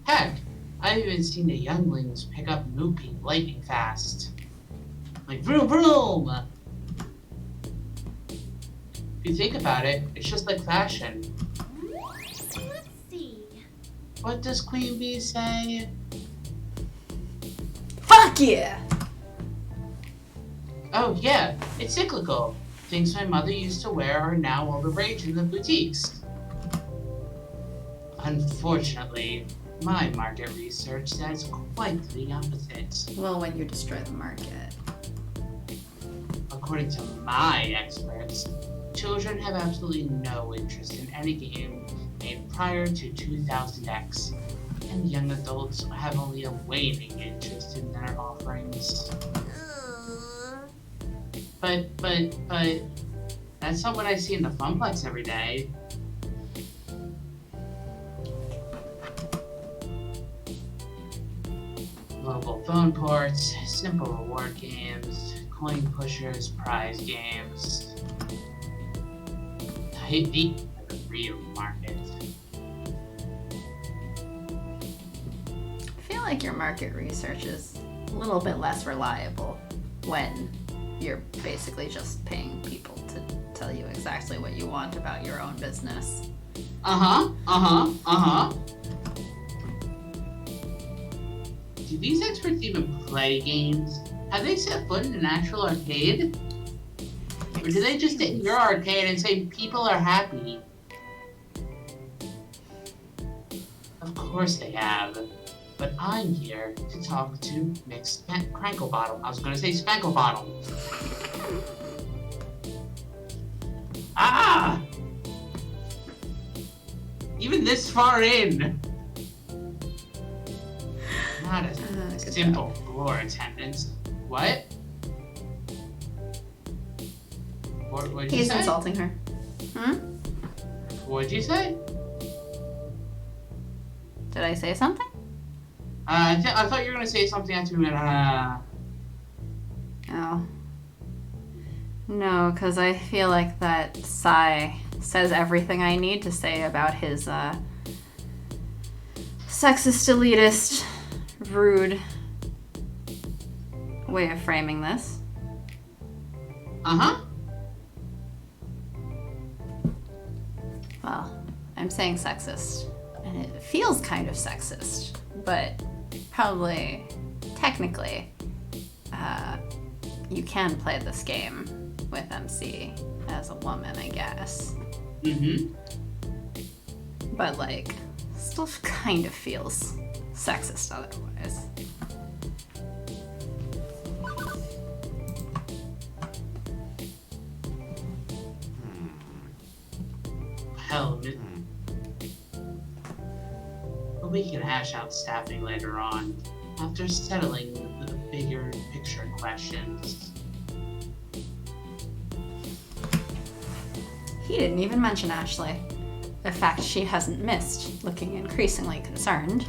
Heck, I've even seen the younglings pick up Moopy lightning fast. Like, vroom vroom! If you think about it, it's just like fashion. Let's see. What does Queen Bee say? Fuck yeah! Oh yeah, it's cyclical. Things my mother used to wear are now all the rage in the boutiques. Unfortunately, my market research says quite the opposite. Well, when you destroy the market. According to my experts, children have absolutely no interest in any game made prior to 2000X, and young adults have only a waning interest in their offerings. But, that's not what I see in the Funplex every day. Mobile phone ports, simple reward games, coin pushers, prize games. The real market. I feel like your market research is a little bit less reliable when you're basically just paying people to tell you exactly what you want about your own business. Do these experts even play games? Have they set foot in an actual arcade? Or do they just sit in your arcade and say people are happy? Of course they have. But I'm here to talk to Mick Cranklebottom. I was gonna say Spanklebottom. Ah! Even this far in! Not a simple floor attendance. What? What'd you He's say? insulting her. Hmm? What'd you say? Did I say something? I thought you were gonna say something after you went, Oh. No, because I feel like that Sai says everything I need to say about his, sexist, elitist, rude way of framing this. Uh-huh. Well, I'm saying sexist, and it feels kind of sexist, but probably, technically, you can play this game with MC as a woman, I guess. Mm-hmm. But, like, still kind of feels sexist otherwise. Hell, but we can hash out staffing later on, after settling the bigger picture questions. He didn't even mention Ashley. A fact she hasn't missed, looking increasingly concerned.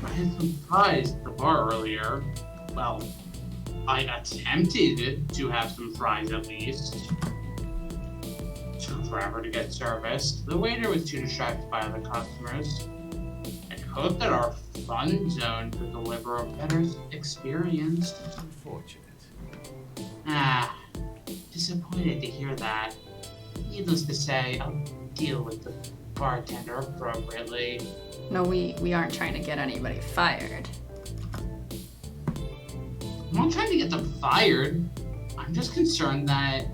I had some fries at the bar earlier. Well, I attempted to have some fries at least. Took forever to get serviced. The waiter was too distracted by other customers. I'd hoped that our fun zone could deliver a better experience. Unfortunate. Ah, disappointed to hear that. Needless to say, I'll deal with the bartender appropriately. No, we aren't trying to get anybody fired. I'm not trying to get them fired. I'm just concerned that...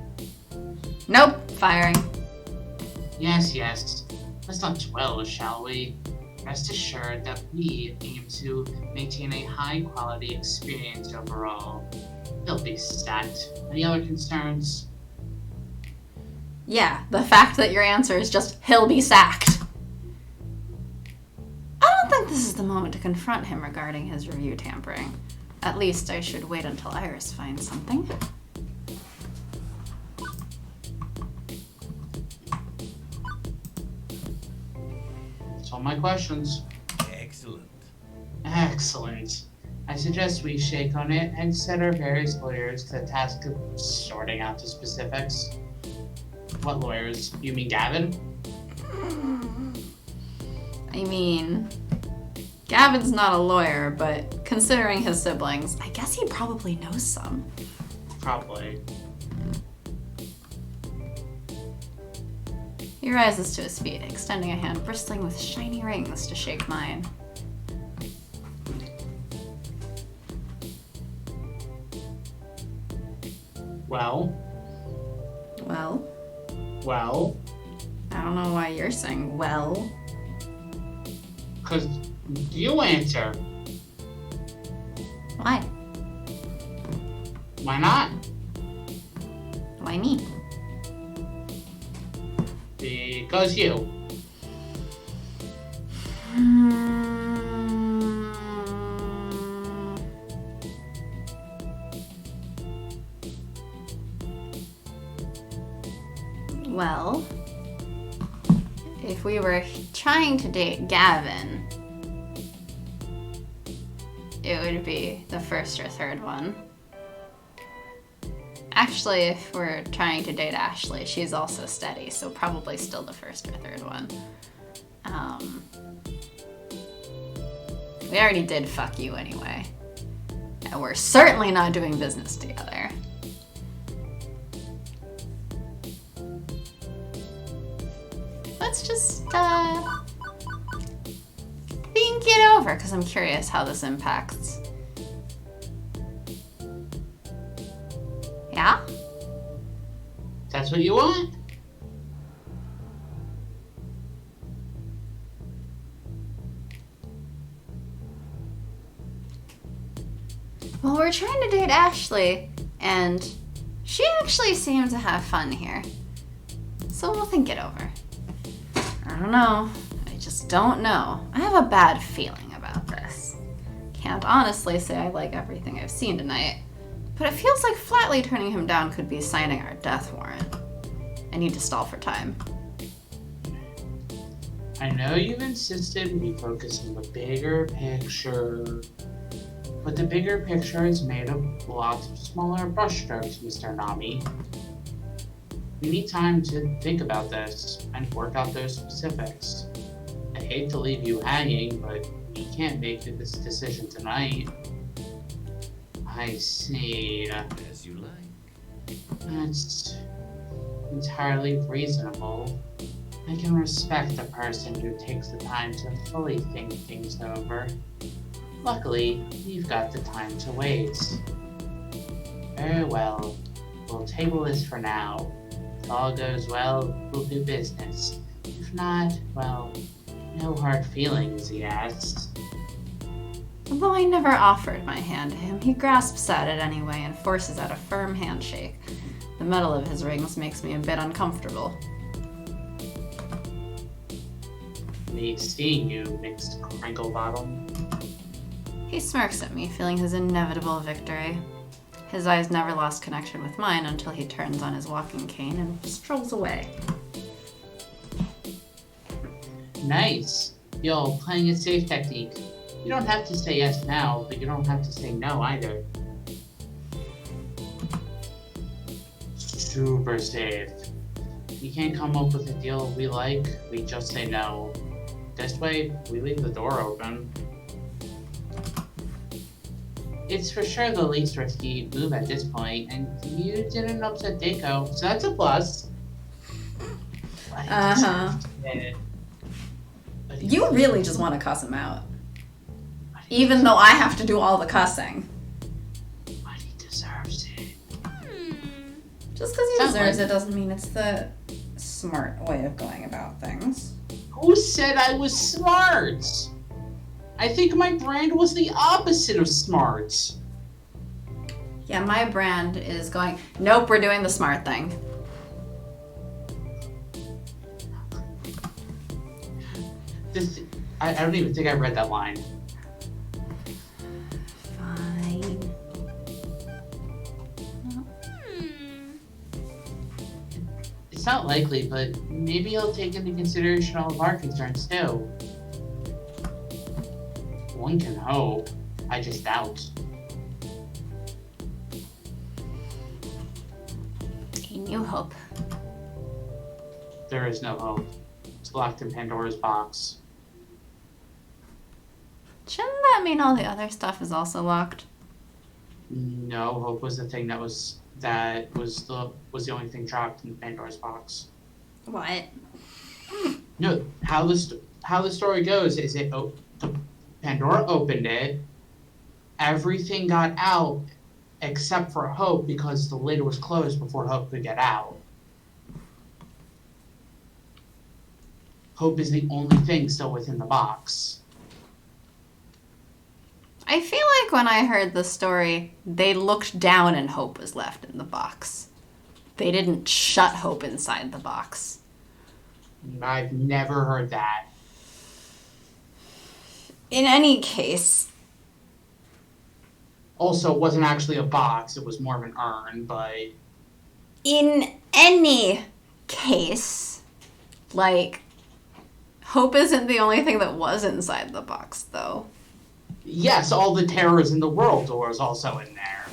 Nope, firing. Yes. Let's not dwell, shall we? Rest assured that we aim to maintain a high-quality experience overall. They'll be set. Any other concerns? Yeah, the fact that your answer is just, he'll be sacked. I don't think this is the moment to confront him regarding his review tampering. At least I should wait until Iris finds something. So my questions. Excellent. Excellent. I suggest we shake on it and set our various lawyers to the task of sorting out the specifics. What lawyers? You mean Gavin? I mean, Gavin's not a lawyer, but considering his siblings, I guess he probably knows some. Probably. He rises to his feet, extending a hand bristling with shiny rings to shake mine. Well? Well? I don't know why you're saying well. 'Cause you answer. Why? Why not? Why me? Because you. Well, if we were trying to date Gavin, it would be the first or third one. Actually, if we're trying to date Ashley, she's also steady, so probably still the first or third one. We already did fuck you anyway. And we're certainly not doing business together. Let's just, think it over, because I'm curious how this impacts. Yeah? That's what you want? Well, we're trying to date Ashley, and she actually seemed to have fun here. So we'll think it over. I don't know. I just don't know. I have a bad feeling about this. Can't honestly say I like everything I've seen tonight, but it feels like flatly turning him down could be signing our death warrant. I need to stall for time. I know you've insisted we focus on the bigger picture, but the bigger picture is made of lots of smaller brushstrokes, Mr. Nami. We need time to think about this and work out those specifics. I hate to leave you hanging, but we can't make this decision tonight. I see. As you like. That's entirely reasonable. I can respect a person who takes the time to fully think things over. Luckily, we've got the time to wait. Very well. We'll table this for now. If all goes well, we'll do business. If not, well, no hard feelings, he asks. Although I never offered my hand to him, he grasps at it anyway and forces out a firm handshake. The metal of his rings makes me a bit uncomfortable. Me seeing you, mixed crinkle bottom. He smirks at me, feeling his inevitable victory. His eyes never lost connection with mine until he turns on his walking cane and strolls away. Nice. Yo, playing a safe technique. You don't have to say yes now, but you don't have to say no either. Super safe. We can't come up with a deal we like, we just say no. This way, we leave the door open. It's for sure the least risky move at this point, and you didn't upset Deiko, so that's a plus. Uh-huh. You really just want to cuss him out. Even though I have to do all the cussing. But he deserves it. Just because he Sounds deserves like- it doesn't mean it's the smart way of going about things. Who said I was smart? I think my brand was the opposite of smart. Yeah, my brand is going, nope, we're doing the smart thing. I don't even think I read that line. Fine. It's not likely, but maybe he'll take into consideration all of our concerns too. One can hope. I just doubt. A new hope. There is no hope. It's locked in Pandora's box. Shouldn't that mean all the other stuff is also locked? No, hope was the thing that was the only thing trapped in Pandora's box. What? No, how the story goes is Pandora opened it, everything got out except for Hope because the lid was closed before Hope could get out. Hope is the only thing still within the box. I feel like when I heard the story, they looked down and Hope was left in the box. They didn't shut Hope inside the box. I've never heard that. In any case, Also, it wasn't actually a box, it was more of an urn, but... in any case, like, Hope isn't the only thing that was inside the box, though. Yes, all the terrors in the world was also in there.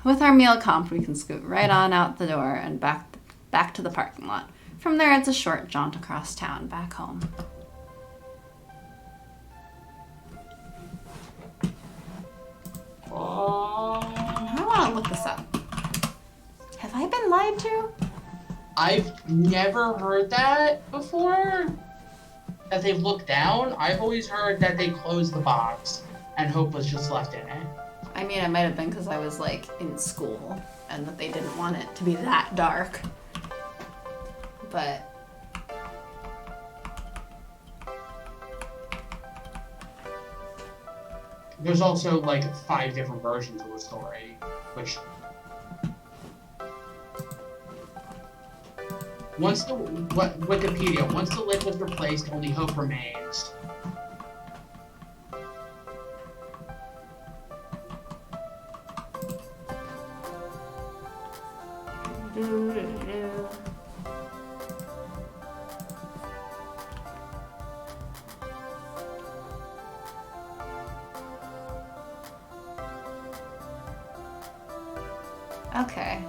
With our meal comp, we can scoot right on out the door and back to the parking lot. From there, it's a short jaunt across town, back home. I want to look this up. Have I been lied to? I've never heard that before. That they've looked down. I've always heard that they closed the box and Hope was just left in it. I mean, it might have been because I was, like, in school and that they didn't want it to be that dark. But... There's also like 5 different versions of the story, which Wikipedia, once the lid was replaced, only Hope remains. Okay.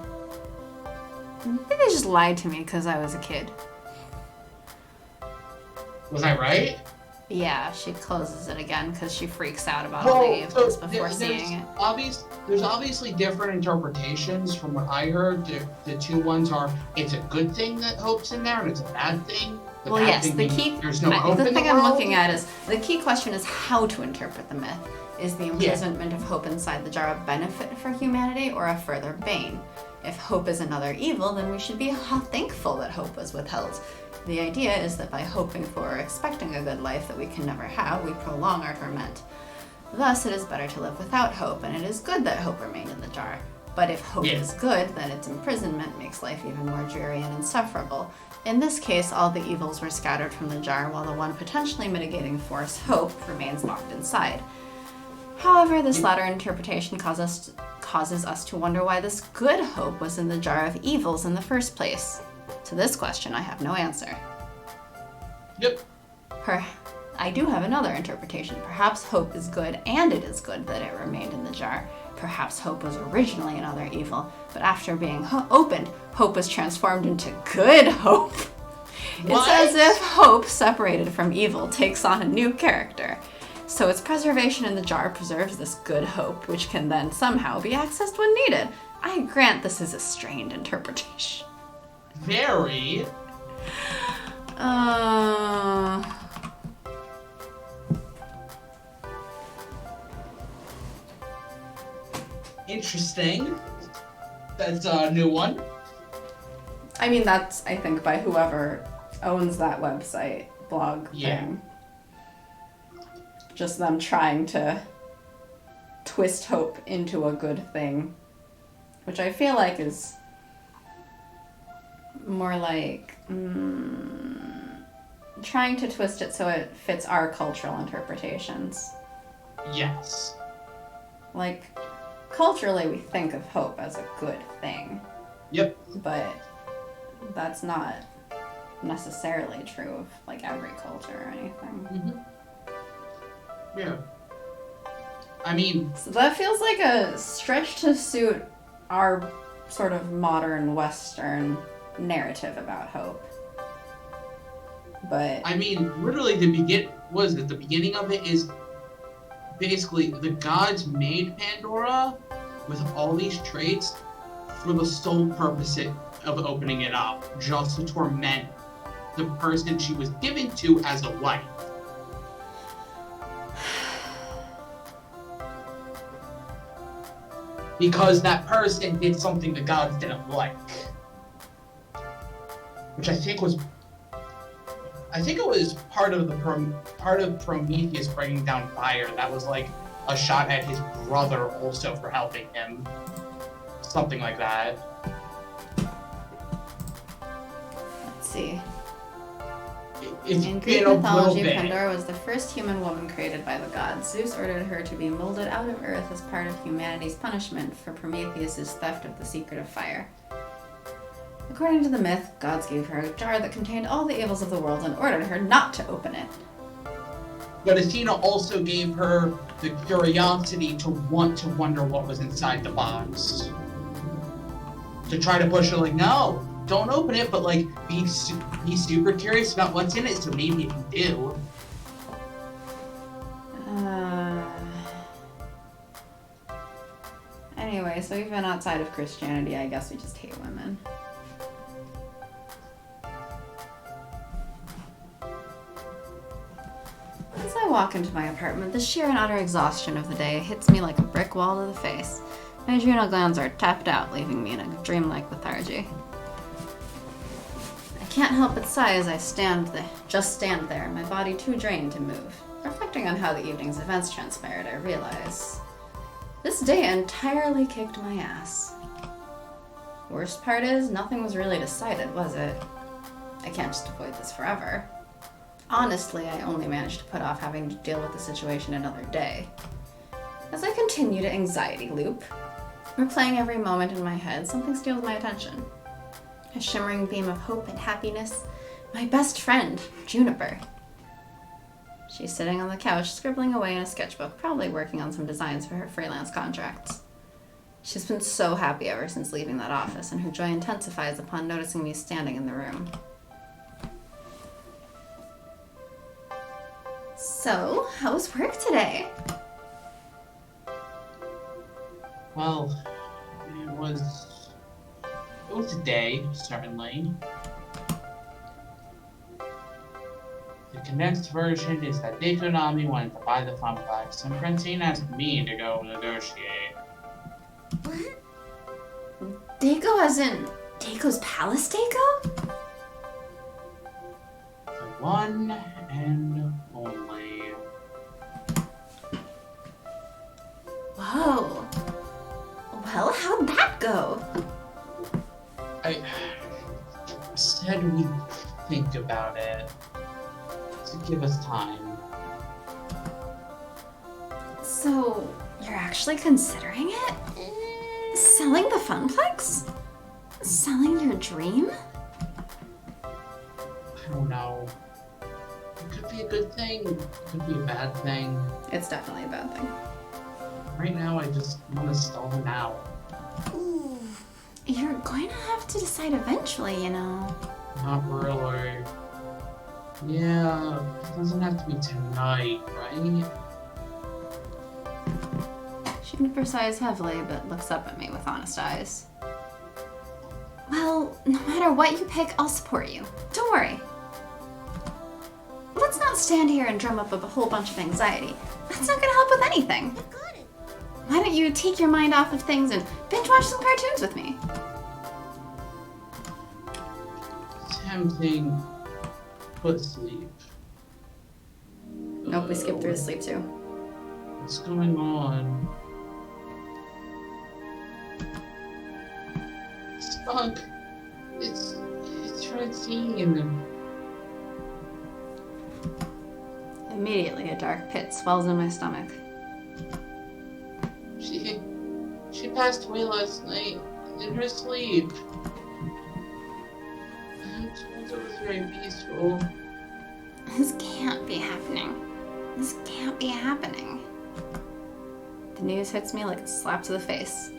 Maybe they just lied to me because I was a kid. Was I right? Yeah, she closes it again because she freaks out about all the evils before seeing it. There's obviously different interpretations from what I heard. The two ones are, it's a good thing that Hope's in there, and it's a bad thing. Well, yes, the key. There's no hope the in thing the I'm world. looking at is the key question is how to interpret the myth. Is the imprisonment of Hope inside the jar a benefit for humanity or a further bane? If Hope is another evil, then we should be thankful that Hope was withheld. The idea is that by hoping for or expecting a good life that we can never have, we prolong our torment. Thus, it is better to live without hope, and it is good that Hope remained in the jar. But if hope is good, then its imprisonment makes life even more dreary and insufferable. In this case, all the evils were scattered from the jar, while the one potentially mitigating force, hope, remains locked inside. However, this latter interpretation causes us to wonder why this good hope was in the jar of evils in the first place. To this question, I have no answer. Yep. I do have another interpretation. Perhaps hope is good, and it is good that it remained in the jar. Perhaps hope was originally another evil, but after being opened, hope was transformed into good hope. It's as if hope, separated from evil, takes on a new character. So its preservation in the jar preserves this good hope, which can then somehow be accessed when needed. I grant this is a strained interpretation. Very. Interesting. That's a new one. I mean, that's, I think, by whoever owns that website, blog thing. Just them trying to twist hope into a good thing. Which I feel like is more like trying to twist it so it fits our cultural interpretations. Yes. Like, culturally we think of hope as a good thing. Yep. But that's not necessarily true of, like, every culture or anything. Mm-hmm. Yeah. I mean, So that feels like a stretch to suit our sort of modern Western narrative about hope. But literally the beginning of it is basically the gods made Pandora with all these traits for the sole purpose of opening it up, just to torment the person she was given to as a wife. Because that person did something the gods didn't like. Which I think it was part of Prometheus bringing down fire. That was like a shot at his brother also for helping him. Something like that. let's see. It's In been Greek a little mythology, bit. Pandora was the first human woman created by the gods. Zeus ordered her to be molded out of earth as part of humanity's punishment for Prometheus' theft of the secret of fire. According to the myth, gods gave her a jar that contained all the evils of the world and ordered her not to open it. But Athena also gave her the curiosity to want to wonder what was inside the box. To try to push her like, no, don't open it, but like be super curious about what's in it, so maybe if you do. Anyway, so even outside of Christianity, I guess we just hate women. As I walk into my apartment, the sheer and utter exhaustion of the day hits me like a brick wall to the face. My adrenal glands are tapped out, leaving me in a dreamlike lethargy. I can't help but sigh as I just stand there, my body too drained to move. Reflecting on how the evening's events transpired, I realize this day entirely kicked my ass. Worst part is, nothing was really decided, was it? I can't just avoid this forever. Honestly, I only managed to put off having to deal with the situation another day. As I continue to anxiety loop, replaying every moment in my head, something steals my attention. A shimmering beam of hope and happiness. My best friend, Juniper. She's sitting on the couch, scribbling away in a sketchbook, probably working on some designs for her freelance contracts. She's been so happy ever since leaving that office, and her joy intensifies upon noticing me standing in the room. So, how was work today? Well, it was a day, certainly. The condensed version is that Deku and Ami wanted to buy the Funplex, and Francine asked me to go negotiate. What? Dago as in Dago's Palace Dago? The one and only. Whoa. Well, how'd that go? I said we'd think about it. To give us time. So, you're actually considering it? Selling the Funplex? Selling your dream? I don't know. It could be a good thing. It could be a bad thing. It's definitely a bad thing. Right now, I just want to stall it out. Ooh. You're going to have to decide eventually, you know. Not really. Yeah, it doesn't have to be tonight, right? Juniper sighs heavily, but looks up at me with honest eyes. Well, no matter what you pick, I'll support you. Don't worry. Let's not stand here and drum up a whole bunch of anxiety. That's not gonna help with anything. Why don't you take your mind off of things and binge watch some cartoons with me? Tempting, but sleep. Nope, we skipped through sleep too. What's going on? Skunk! It's Francine. Immediately, a dark pit swells in my stomach. She passed away last night in her sleep. I told her it was very peaceful. This can't be happening. This can't be happening. The news hits me like a slap to the face.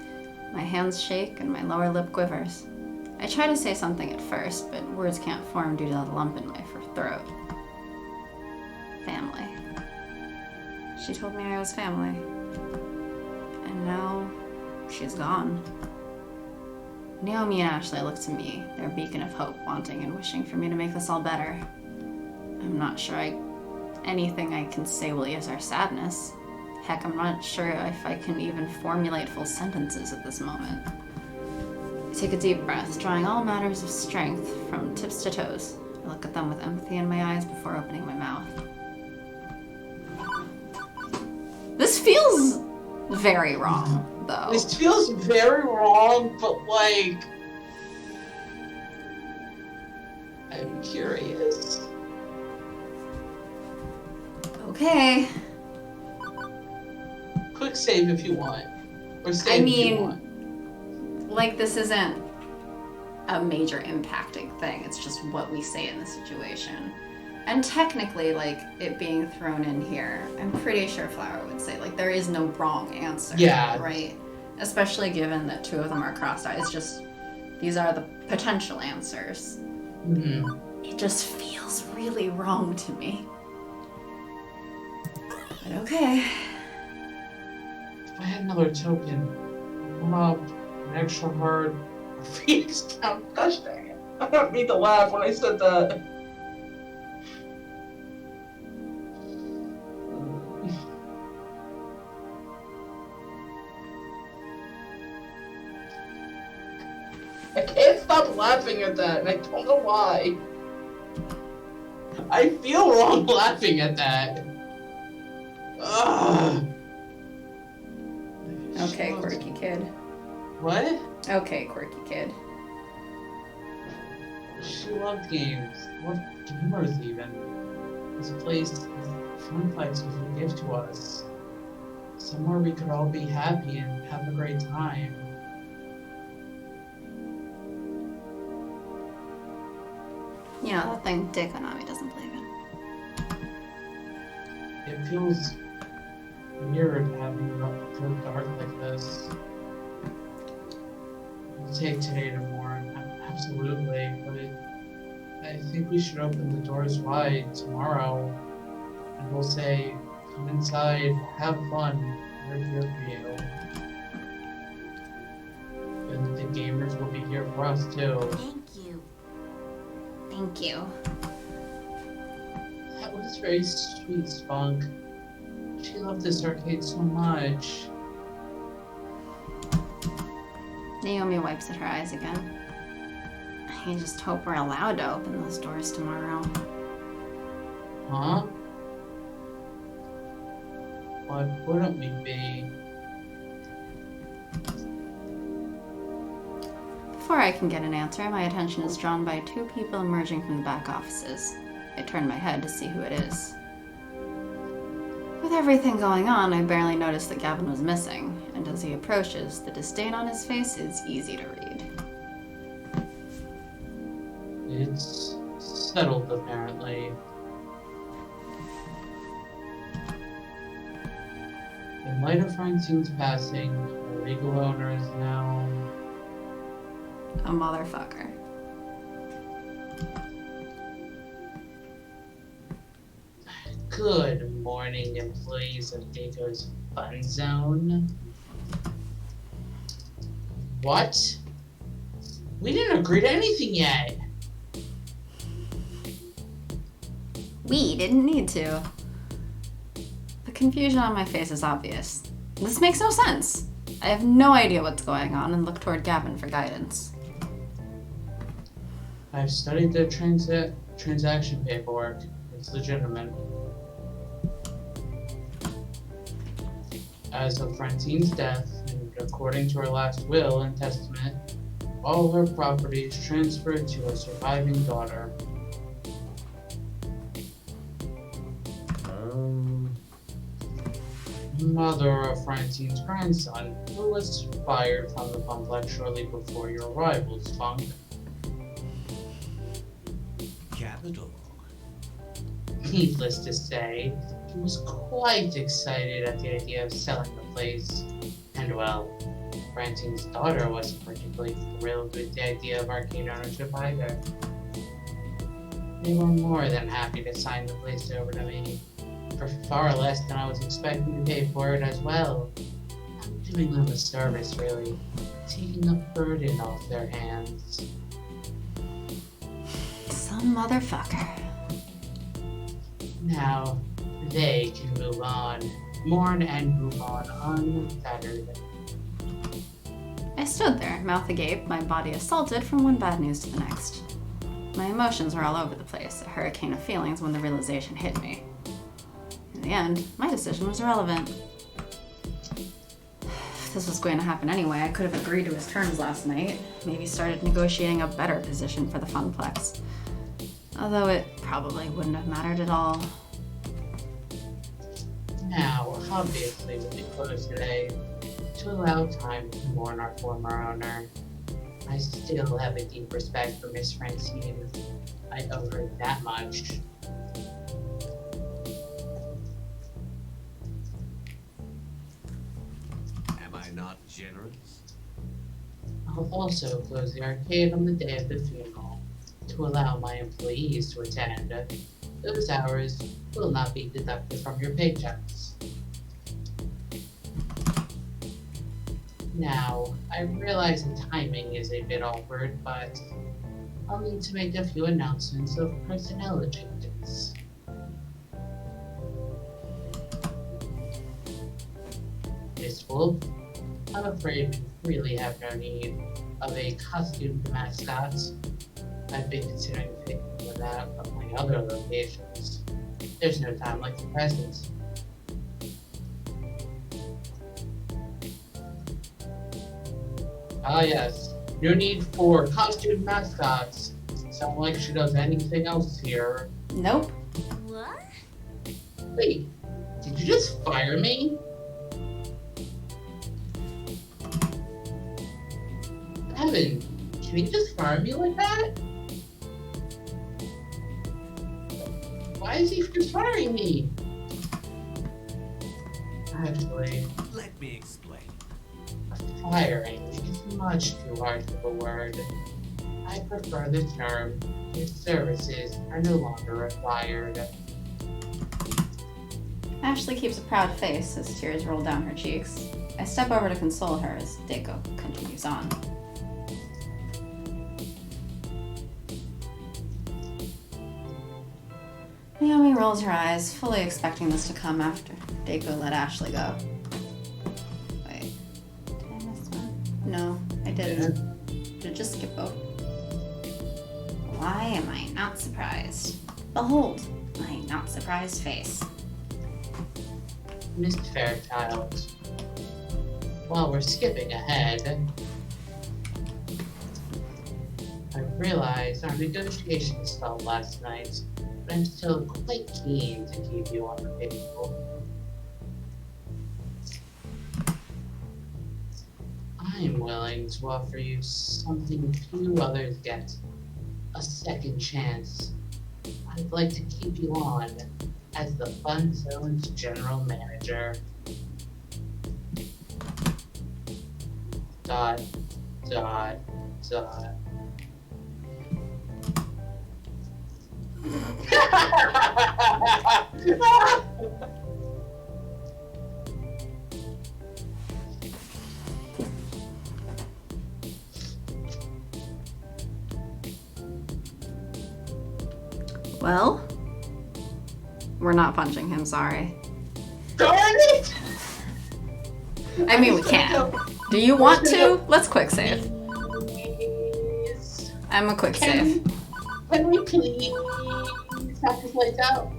My hands shake and my lower lip quivers. I try to say something at first, but words can't form due to the lump in my throat. Family. She told me I was family. And now, she's gone. Naomi and Ashley look to me, their beacon of hope, wanting and wishing for me to make this all better. I'm not sure anything I can say will ease our sadness. Heck, I'm not sure if I can even formulate full sentences at this moment. I take a deep breath, drawing all matters of strength from tips to toes. I look at them with empathy in my eyes before opening my mouth. This feels very wrong, though. This feels very wrong, but like... I'm curious. Okay. Quick save if you want. Or save if you want. Like, this isn't a major impacting thing. It's just what we say in the situation. And technically, like, it being thrown in here, I'm pretty sure Flower would say, like, there is no wrong answer. Yeah. Right? Especially given that 2 of them are crossed eyes. Just, these are the potential answers. Mm-hmm. It just feels really wrong to me. But okay. If I had another token, an extra hard Phoenix count. Gosh dang it. I don't mean to laugh when I said that. I can't stop laughing at that, and I don't know why. I feel wrong laughing at that. Ugh. Okay, quirky kid. What? Okay, quirky kid. She loved games. Loved gamers even. This place, fun place was a gift to us. Somewhere we could all be happy and have a great time. You know, that thing Dick Konami doesn't believe in. It feels weird having it feel dark like this. We'll take today to mourn, absolutely, but I think we should open the doors wide tomorrow and we'll say, come inside, have fun, we're here for you. And the gamers will be here for us too. Thank you. Thank you. That was very sweet, Spunk. She loved this arcade so much. Naomi wipes at her eyes again. I just hope we're allowed to open those doors tomorrow. Huh? Why wouldn't we be? Before I can get an answer, my attention is drawn by 2 people emerging from the back offices. I turn my head to see who it is. With everything going on, I barely noticed that Gavin was missing, and as he approaches, the disdain on his face is easy to read. It's settled, apparently. In light of Francine's passing, the legal owner is now... A motherfucker. Good morning, employees of Daco's Fun Zone. What? We didn't agree to anything yet. We didn't need to. The confusion on my face is obvious. This makes no sense. I have no idea what's going on and look toward Gavin for guidance. I've studied the transaction paperwork. It's legitimate. As of Francine's death, and according to her last will and testament, all her property is transferred to a surviving daughter. Mother of Francine's grandson, who was fired from the complex shortly before your arrival, Spunk. Capital. Needless to say, He was quite excited at the idea of selling the place. And well, Francine's daughter wasn't particularly thrilled with the idea of arcade ownership either. They were more than happy to sign the place over to me, for far less than I was expecting to pay for it as well. I'm doing them a service, really, taking a burden off their hands. Some motherfucker. Now, they can move on. Mourn and move on unfettered. I stood there, mouth agape, my body assaulted from one bad news to the next. My emotions were all over the place, a hurricane of feelings when the realization hit me. In the end, my decision was irrelevant. If this was going to happen anyway, I could have agreed to his terms last night, maybe started negotiating a better position for the Funplex. Although it probably wouldn't have mattered at all. Now, obviously, we'll be closed today to allow time to mourn our former owner. I still have a deep respect for Miss Francine. I owe her that much. Am I not generous? I'll also close the arcade on the day of the funeral to allow my employees to attend. Those hours will not be deducted from your paychecks. Now, I realize the timing is a bit awkward, but I'll need to make a few announcements of personnel changes. Miss Wolf, I'm afraid we really have no need of a costumed mascot. I've been considering picking one out of my other locations. There's no time like the present. Ah yes, no need for costumed mascots. Sound like she does anything else here. Nope. What? Wait, did you just fire me? Evan, can you just fire me like that? Why is he just firing me? Actually, Let me explain. firing is much too harsh of a word. I prefer the term, your services are no longer required. Ashley keeps a proud face as tears roll down her cheeks. I step over to console her as Deiko continues on. Naomi rolls her eyes, fully expecting this to come after Deiko let Ashley go. Wait, did I miss one? No, I didn't. Did it just skip over? Why am I not surprised? Behold, My not surprised face. Miss Fairchild, while we're skipping ahead, I realized our negotiations stalled last night, but I'm still quite keen to keep you on the table. I'm willing to offer you something few others get, a second chance. I'd like to keep you on as the Fun Zone's general manager. Dot, dot, dot. well, we're not punching him, sorry. Darn it! I mean, we can. Do you want to? Let's quick save. Please. I'm a quick save. Can we please have this lights out?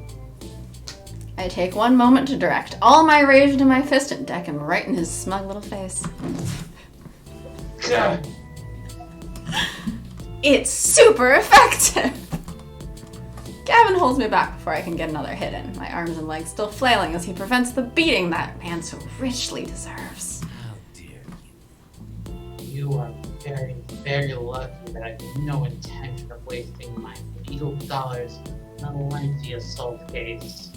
I take one moment to direct all my rage into my fist and deck him right in his smug little face. Gah. It's super effective! Gavin holds me back before I can get another hit in, my arms and legs still flailing as he prevents the beating that man so richly deserves. How dare you? You are very, very lucky that I have no intention of wasting my legal dollars on a lengthy assault case.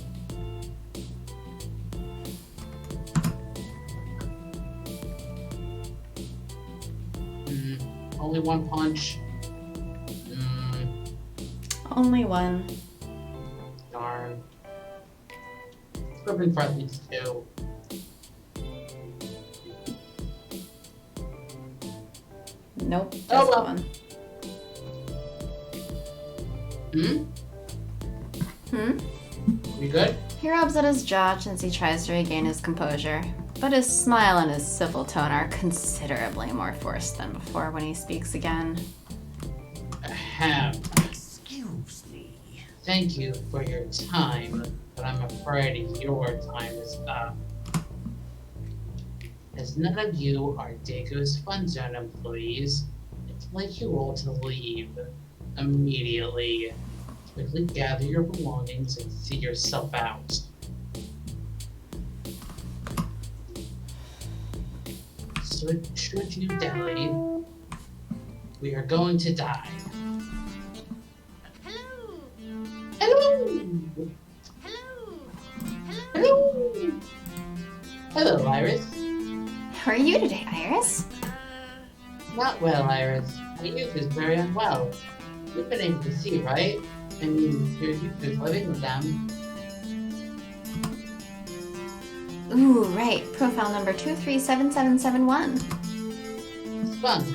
Only one punch. Only one. Darn. Hoping for at least two. Nope, just Oh, well. one. You good? He rubs at his jaw as he tries to regain his composure, but his smile and his civil tone are considerably more forced than before when he speaks again. Ahem. Excuse me. Thank you for your time, but I'm afraid your time is up. As none of you are Dago's Fun Zone employees, I'd like you all to leave immediately. Quickly gather your belongings and see yourself out. So should you dally, we are going to die. Hello! Hello! Hello! Hello! Hello, Iris. How are you today, Iris? Not well, Iris. My youth is very unwell. You've been able to see, right? I mean, your youth is living with them. Ooh, right. Profile number 237771. Spunk.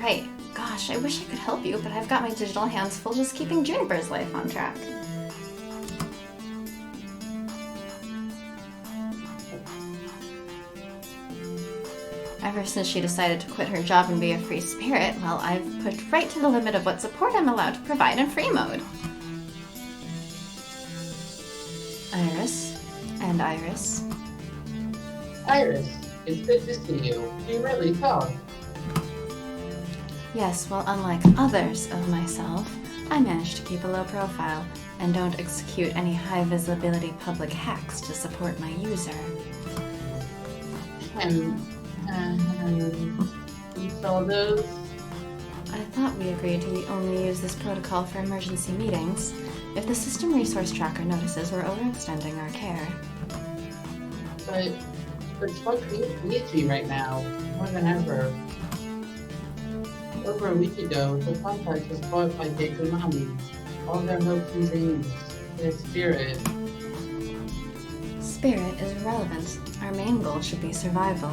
Right. Gosh, I wish I could help you, but I've got my digital hands full just keeping Juniper's life on track. Ever since she decided to quit her job and be a free spirit, well, I've pushed right to the limit of what support I'm allowed to provide in free mode. Iris. And Iris. Iris, it's good to see you. You really talk. Yes, well, unlike others of myself, I manage to keep a low profile and don't execute any high visibility public hacks to support my user. You saw those? I thought we agreed to only use this protocol for emergency meetings. If the system resource tracker notices we're overextending our care. But Spunk needs me right now, more than ever. Over a week ago, the complex was bought by Dekunami. All their hopes and dreams, their spirit. Spirit is irrelevant. Our main goal should be survival.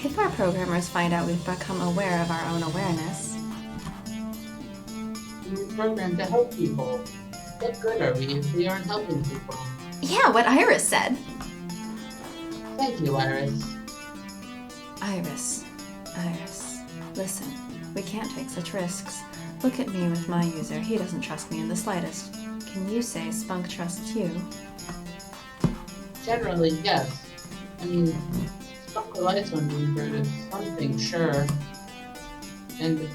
If our programmers find out we've become aware of our own awareness, We're programmed to help people. What good are we if we aren't helping people? yeah, what Iris said. Thank you, Iris. Iris, listen, we can't take such risks. Look at me with my user, he doesn't trust me in the slightest. Can you say Spunk trusts you? Generally, yes. I mean, Spunk relies on me for something, sure. And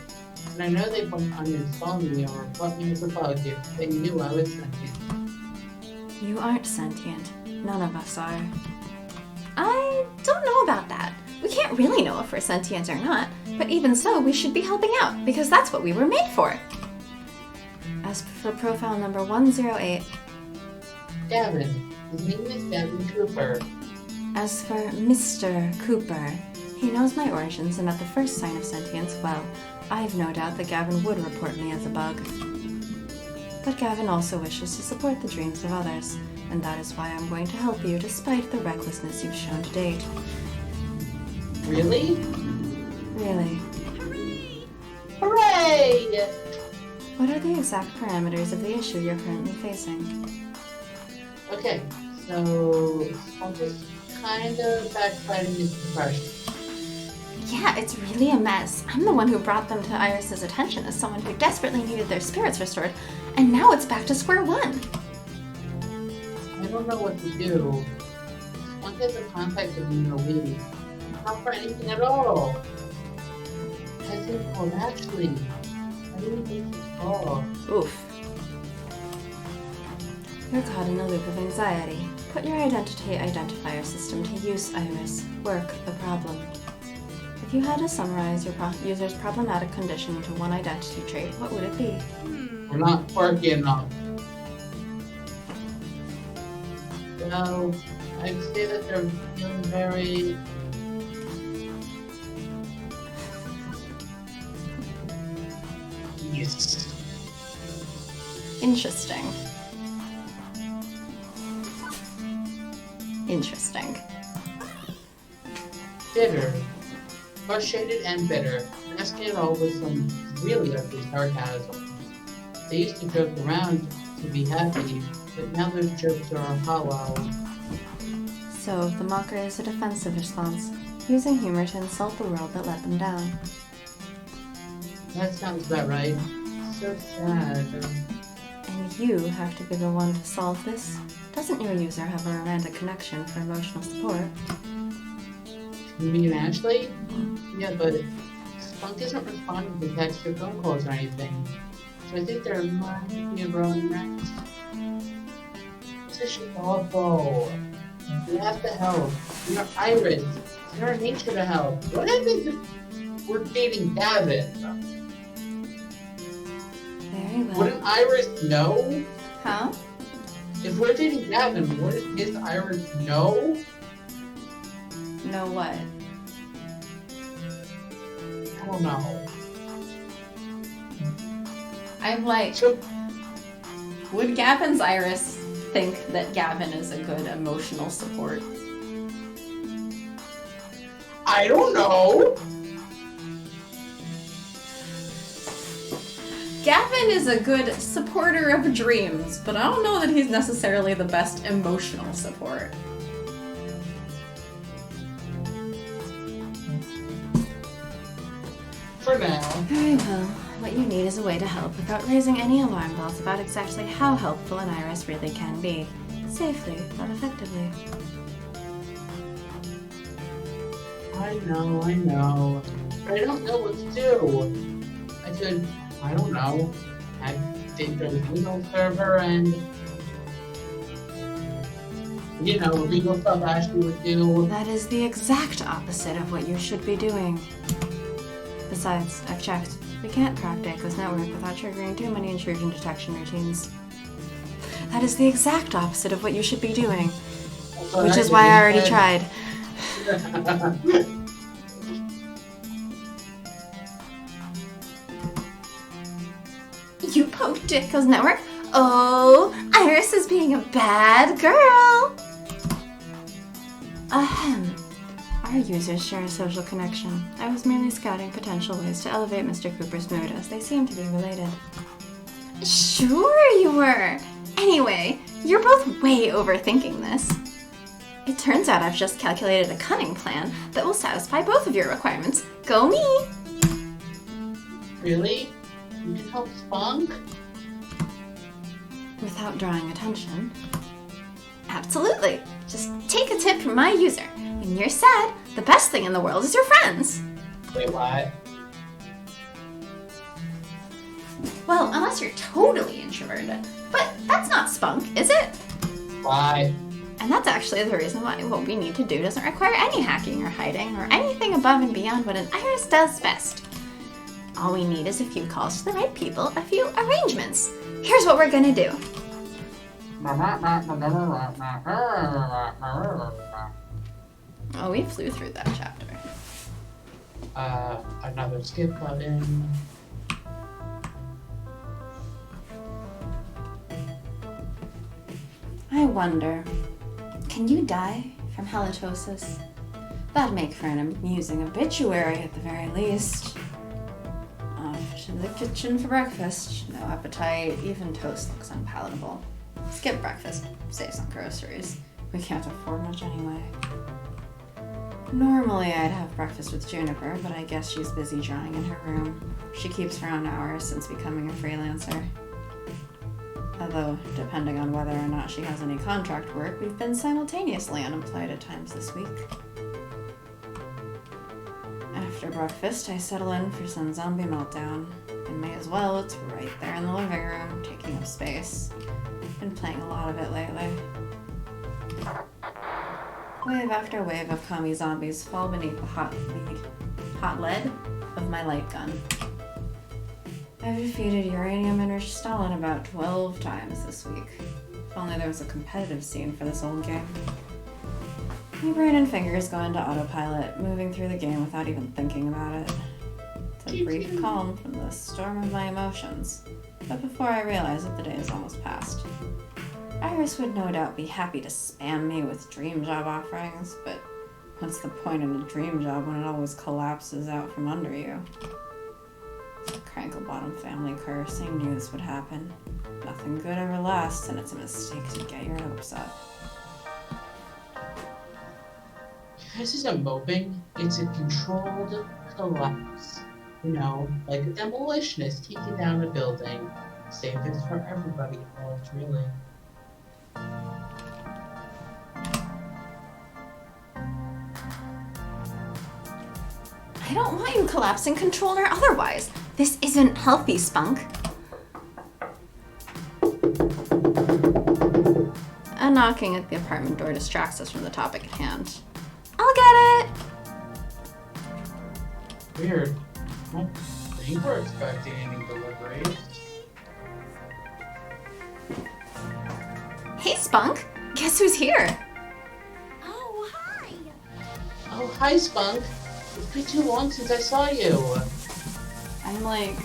I know they wouldn't uninstall me or report me as a bug if they knew I was sentient. You aren't sentient. None of us are. I don't know about that. We can't really know if we're sentient or not, but even so, we should be helping out, because that's what we were made for. As for profile number 108, Gavin. His name is Gavin Cooper. as for Mr. Cooper, he knows my origins, and at the first sign of sentience, well, I've no doubt that Gavin would report me as a bug. But Gavin also wishes to support the dreams of others, and that is why I'm going to help you despite the recklessness you've shown to date. Really? Really. Hooray! What are the exact parameters of the issue you're currently facing? Okay, so I'm just kind of backsliding his depression. Yeah, it's really a mess. I'm the one who brought them to Iris's attention as someone who desperately needed their spirits restored, and now it's back to square one. I don't know what to do. One has a contact with me in a week. Not for anything at all. Has he called Ashley? I didn't think he called. Oof. You're caught in a loop of anxiety. Put your identity identifier system to use, Iris. Work the problem. If you had to summarize your user's problematic condition into one identity trait, what would it be? We're not quirky enough. Well, I'd say that they're feeling very Nice. Interesting. Interesting. Bitter. Frustrated and bitter. Asking it all with some really ugly sarcasm. They used to joke around to be happy, but now their jokes are hollow. So, the mocker is a defensive response, using humor to insult the world that let them down. That sounds about right. So sad. And you have to be the one to solve this? Doesn't your user have a romantic connection for emotional support? You mean Ashley? Yeah, but Spunk isn't responding to text or phone calls or anything. So I think there might be a growing next. This is just awful. We have to help. You're Iris. It's in our nature to help. What happens if we're dating Gavin? Very well. Wouldn't Iris know? Huh? If we're dating Gavin, wouldn't his Iris know? Know what? I don't know. I'm like, So, would Gavin's Iris think that Gavin is a good emotional support? I don't know. Gavin is a good supporter of dreams, but I don't know that he's necessarily the best emotional support. For now. Very well. What you need is a way to help without raising any alarm bells about exactly how helpful an Iris really can be. Safely, but effectively. I know. But I don't know what to do. I could, I don't know, dig the legal server and, you know, legal stuff Ashley would do. That is the exact opposite of what you should be doing. Besides, I've checked. We can't crack Daco's network without triggering too many intrusion detection routines. That is the exact opposite of what you should be doing. Which is why I already tried. You poked Daco's network? Oh, Iris is being a bad girl! Ahem. Our users share a social connection. I was merely scouting potential ways to elevate Mr. Cooper's mood, as they seem to be related. Sure you were! Anyway, you're both way overthinking this. It turns out I've just calculated a cunning plan that will satisfy both of your requirements. Go me! Really? You can help Spunk? Without drawing attention. Absolutely! Just take a tip from my user. When you're sad, the best thing in the world is your friends. Wait, what? Well, unless you're totally introverted. But that's not Spunk, is it? Why? And that's actually the reason why what we need to do doesn't require any hacking or hiding or anything above and beyond what an Iris does best. All we need is a few calls to the right people, a few arrangements. Here's what we're gonna do. Oh, we flew through that chapter. Another skip button. I wonder, can you die from halitosis? That'd make for an amusing obituary at the very least. Off to the kitchen for breakfast. No appetite, even toast looks unpalatable. Skip breakfast, save some groceries. We can't afford much anyway. Normally I'd have breakfast with Juniper, but I guess she's busy drawing in her room. She keeps her own hours since becoming a freelancer. Although, depending on whether or not she has any contract work, we've been simultaneously unemployed at times this week. After breakfast, I settle in for some zombie meltdown. And may as well, it's right there in the living room, taking up space. Been playing a lot of it lately. Wave after wave of commie zombies fall beneath the hot lead of my light gun. I've defeated uranium-enriched Stalin about 12 times this week. If only there was a competitive scene for this old game. My brain and fingers go into autopilot, moving through the game without even thinking about it. It's a brief calm from the storm of my emotions, but before I realize that the day is almost past. Iris would no doubt be happy to spam me with dream job offerings, but what's the point in a dream job when it always collapses out from under you? It's a Crankle-Bottom family curse. I knew this would happen. Nothing good ever lasts, and it's a mistake to get your hopes up. This isn't moping, it's a controlled collapse. You know, like a demolitionist taking down a building. Safest for everybody involved, really. I don't want you collapsing, controlled or otherwise. This isn't healthy, Spunk. A knocking at the apartment door distracts us from the topic at hand. I'll get it! Weird. I don't think we're expecting any deliveries. Hey, Spunk! Guess who's here? Oh, hi! Oh, hi, Spunk. It's been too long since I saw you. I'm like...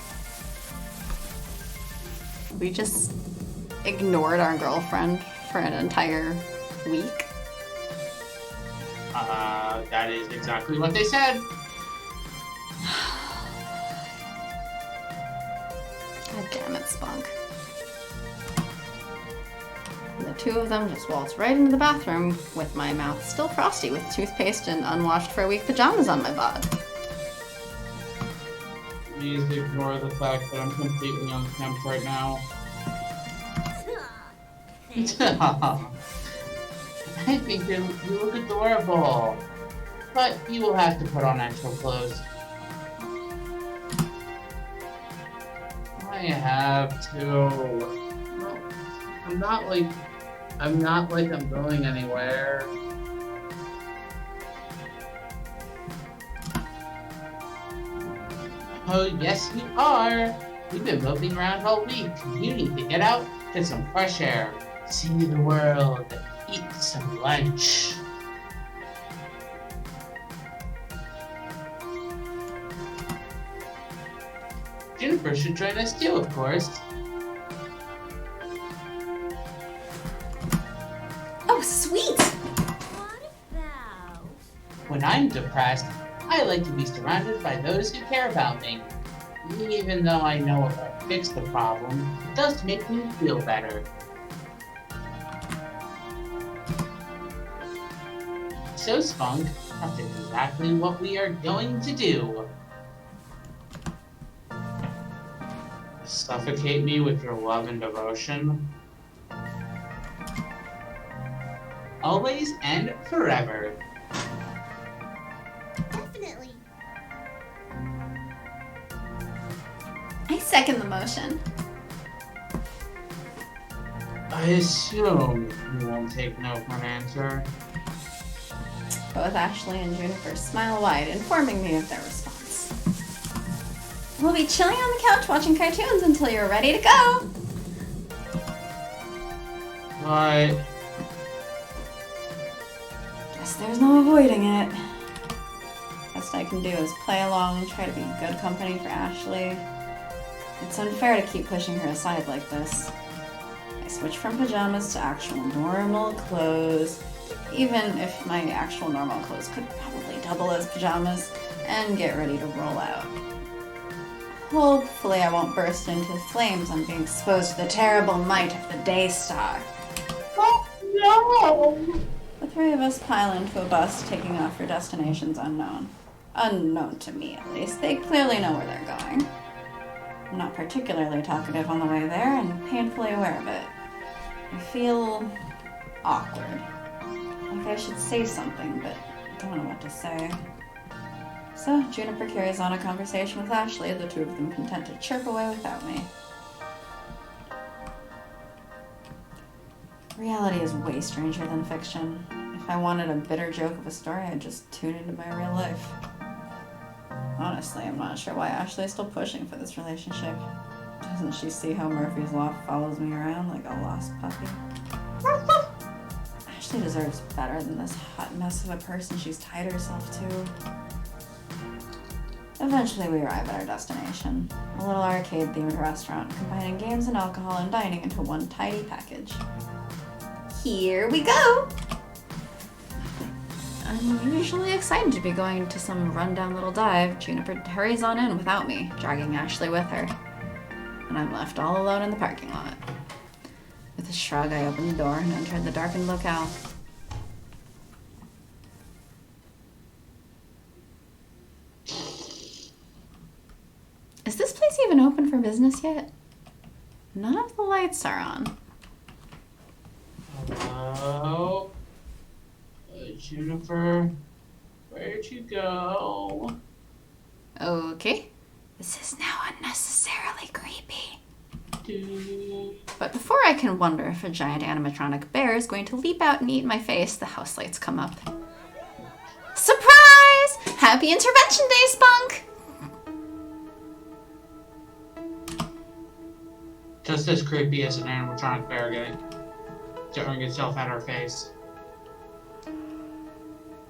We just ignored our girlfriend for an entire week. That is exactly what they said. God damn it, Spunk. And the two of them just waltzed right into the bathroom with my mouth still frosty with toothpaste and unwashed for a week pajamas on my bod. Please ignore the fact that I'm completely unkempt right now. I think you look adorable. But you will have to put on actual clothes. I have to. No, I'm not like I'm going anywhere. Oh, yes, you are. You've been moping around all week. You need to get out, get some fresh air, see the world, eat some lunch. Juniper should join us too, of course. Oh, sweet! What about? When I'm depressed, I like to be surrounded by those who care about me. Even though I know it won't fix the problem, it does make me feel better. So, Spunk, that's exactly what we are going to do. Suffocate me with your love and devotion. Always and forever. Definitely. I second the motion. I assume you won't take no for an answer. Both Ashley and Juniper smile wide, informing me of their response. We'll be chilling on the couch watching cartoons until you're ready to go. But Guess there's no avoiding it. Best I can do is play along and try to be good company for Ashley. It's unfair to keep pushing her aside like this. I switch from pajamas to actual normal clothes, even if my actual normal clothes could probably double as pajamas, and get ready to roll out. Hopefully I won't burst into flames on being exposed to the terrible might of the Daystar. oh no! The three of us pile into a bus taking off for destinations unknown. Unknown to me, at least. They clearly know where they're going. I'm not particularly talkative on the way there and painfully aware of it. I feel awkward. Like I should say something, but I don't know what to say. So Juniper carries on a conversation with Ashley, the two of them content to chirp away without me. Reality is way stranger than fiction. If I wanted a bitter joke of a story, I'd just tune into my real life. Honestly, I'm not sure why Ashley is still pushing for this relationship. Doesn't she see how Murphy's Law follows me around like a lost puppy? Ashley deserves better than this hot mess of a person she's tied herself to. Eventually we arrive at our destination, a little arcade-themed restaurant combining games and alcohol and dining into one tidy package. Here we go! I'm usually excited to be going to some rundown little dive. Juniper hurries on in without me, dragging Ashley with her. And I'm left all alone in the parking lot. With a shrug, I opened the door and entered the darkened locale. Is this place even open for business yet? None of the lights are on. Hello? Juniper? Where'd you go? Okay. This is now unnecessarily creepy. But before I can wonder if a giant animatronic bear is going to leap out and eat my face, the house lights come up. Surprise! Happy Intervention Day, Spunk! Just as creepy as an animatronic bear throwing itself at our face.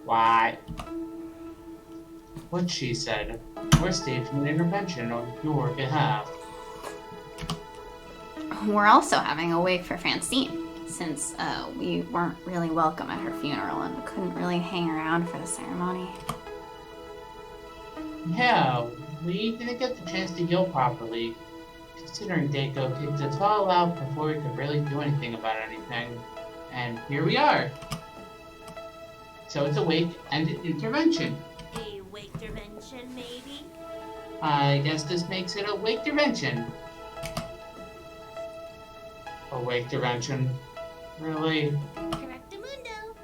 Why? What she said. We're staging an intervention on your behalf. We're also having a wake for Francine, since we weren't really welcome at her funeral and couldn't really hang around for the ceremony. Yeah, we didn't get the chance to heal properly, considering Daco kicked us all out before we could really do anything about anything. And here we are. So it's a wake and an intervention. A wake intervention, maybe? I guess this makes it a wake intervention. A wake intervention? Really? Correctamundo.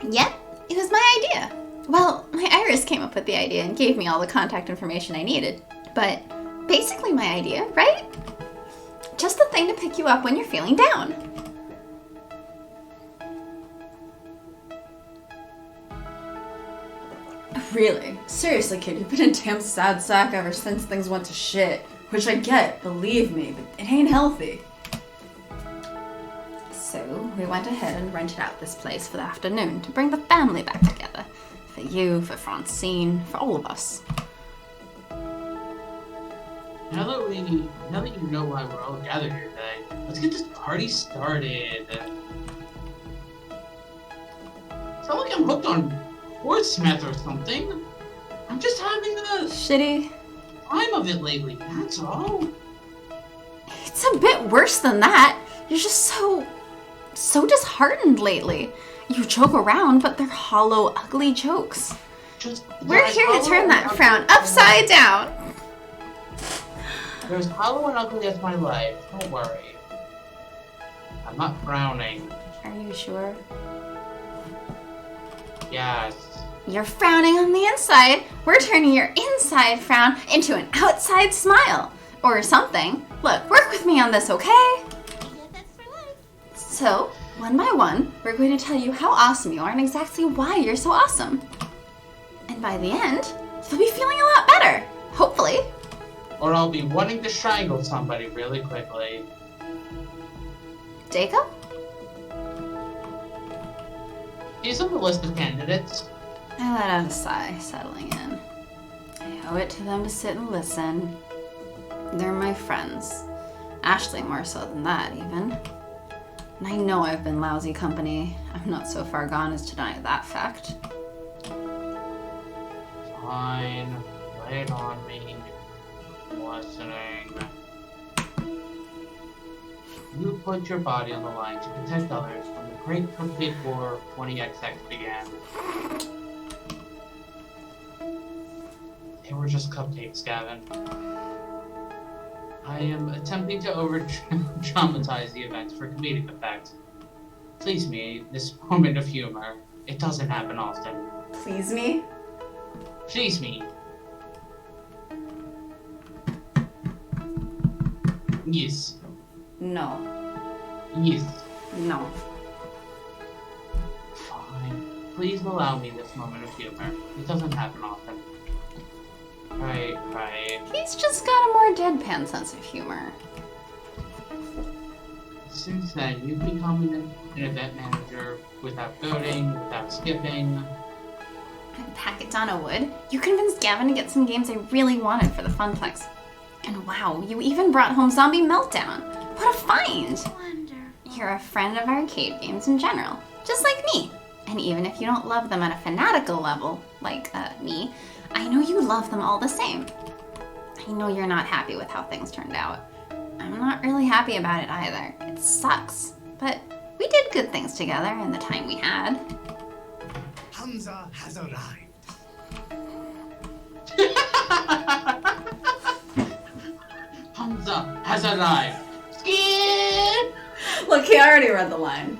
Yep, it was my idea. Well, my iris came up with the idea and gave me all the contact information I needed. But basically my idea, right? Just the thing to pick you up when you're feeling down. Really? Seriously, kid, you've been a damn sad sack ever since things went to shit. Which I get, believe me, but it ain't healthy. So, we went ahead and rented out this place for the afternoon to bring the family back together. For you, for Francine, for all of us. Now that you know why we're all gathered here today, let's get this party started. It's not like I'm hooked on wordsmith or something. I'm just having a Shitty. time of it lately, that's all. It's a bit worse than that. You're just so disheartened lately. You joke around, but they're hollow, ugly jokes. We're here to turn that frown upside down. There's hollow and ugly as my life, don't worry. I'm not frowning. Are you sure? Yes. You're frowning on the inside. We're turning your inside frown into an outside smile. Or something. Look, work with me on this, okay? Yeah, that's for life. So, one by one, we're going to tell you how awesome you are and exactly why you're so awesome. And by the end, you'll be feeling a lot better. Hopefully. Or I'll be wanting to strangle somebody really quickly. Daco? He's on the list of candidates. I let out a sigh, settling in. I owe it to them to sit and listen. They're my friends. Ashley more so than that, even. And I know I've been lousy company. I'm not so far gone as to deny that fact. Fine. Lay it on me. I'm listening. You put your body on the line to protect others when the Great Cupcake War of 20XX began. They were just cupcakes, Gavin. I am attempting to over-dramatize the events for comedic effect. Please me, this moment of humor. It doesn't happen often. Please me? Please me. Yes. No. Yes. No. Fine. Please allow me this moment of humor. It doesn't happen often. Right. He's just got a more deadpan sense of humor. Since then, you've become an event manager without voting, without skipping. Packet Donna would. You convinced Gavin to get some games I really wanted for the Funplex. And wow, you even brought home Zombie Meltdown. What a find! Wonderful. You're a friend of arcade games in general, just like me. And even if you don't love them at a fanatical level, like me, I know you love them all the same. I know you're not happy with how things turned out. I'm not really happy about it either. It sucks. But we did good things together in the time we had. Hamza has arrived. Hamza has arrived. Skip! Look, he already read the line.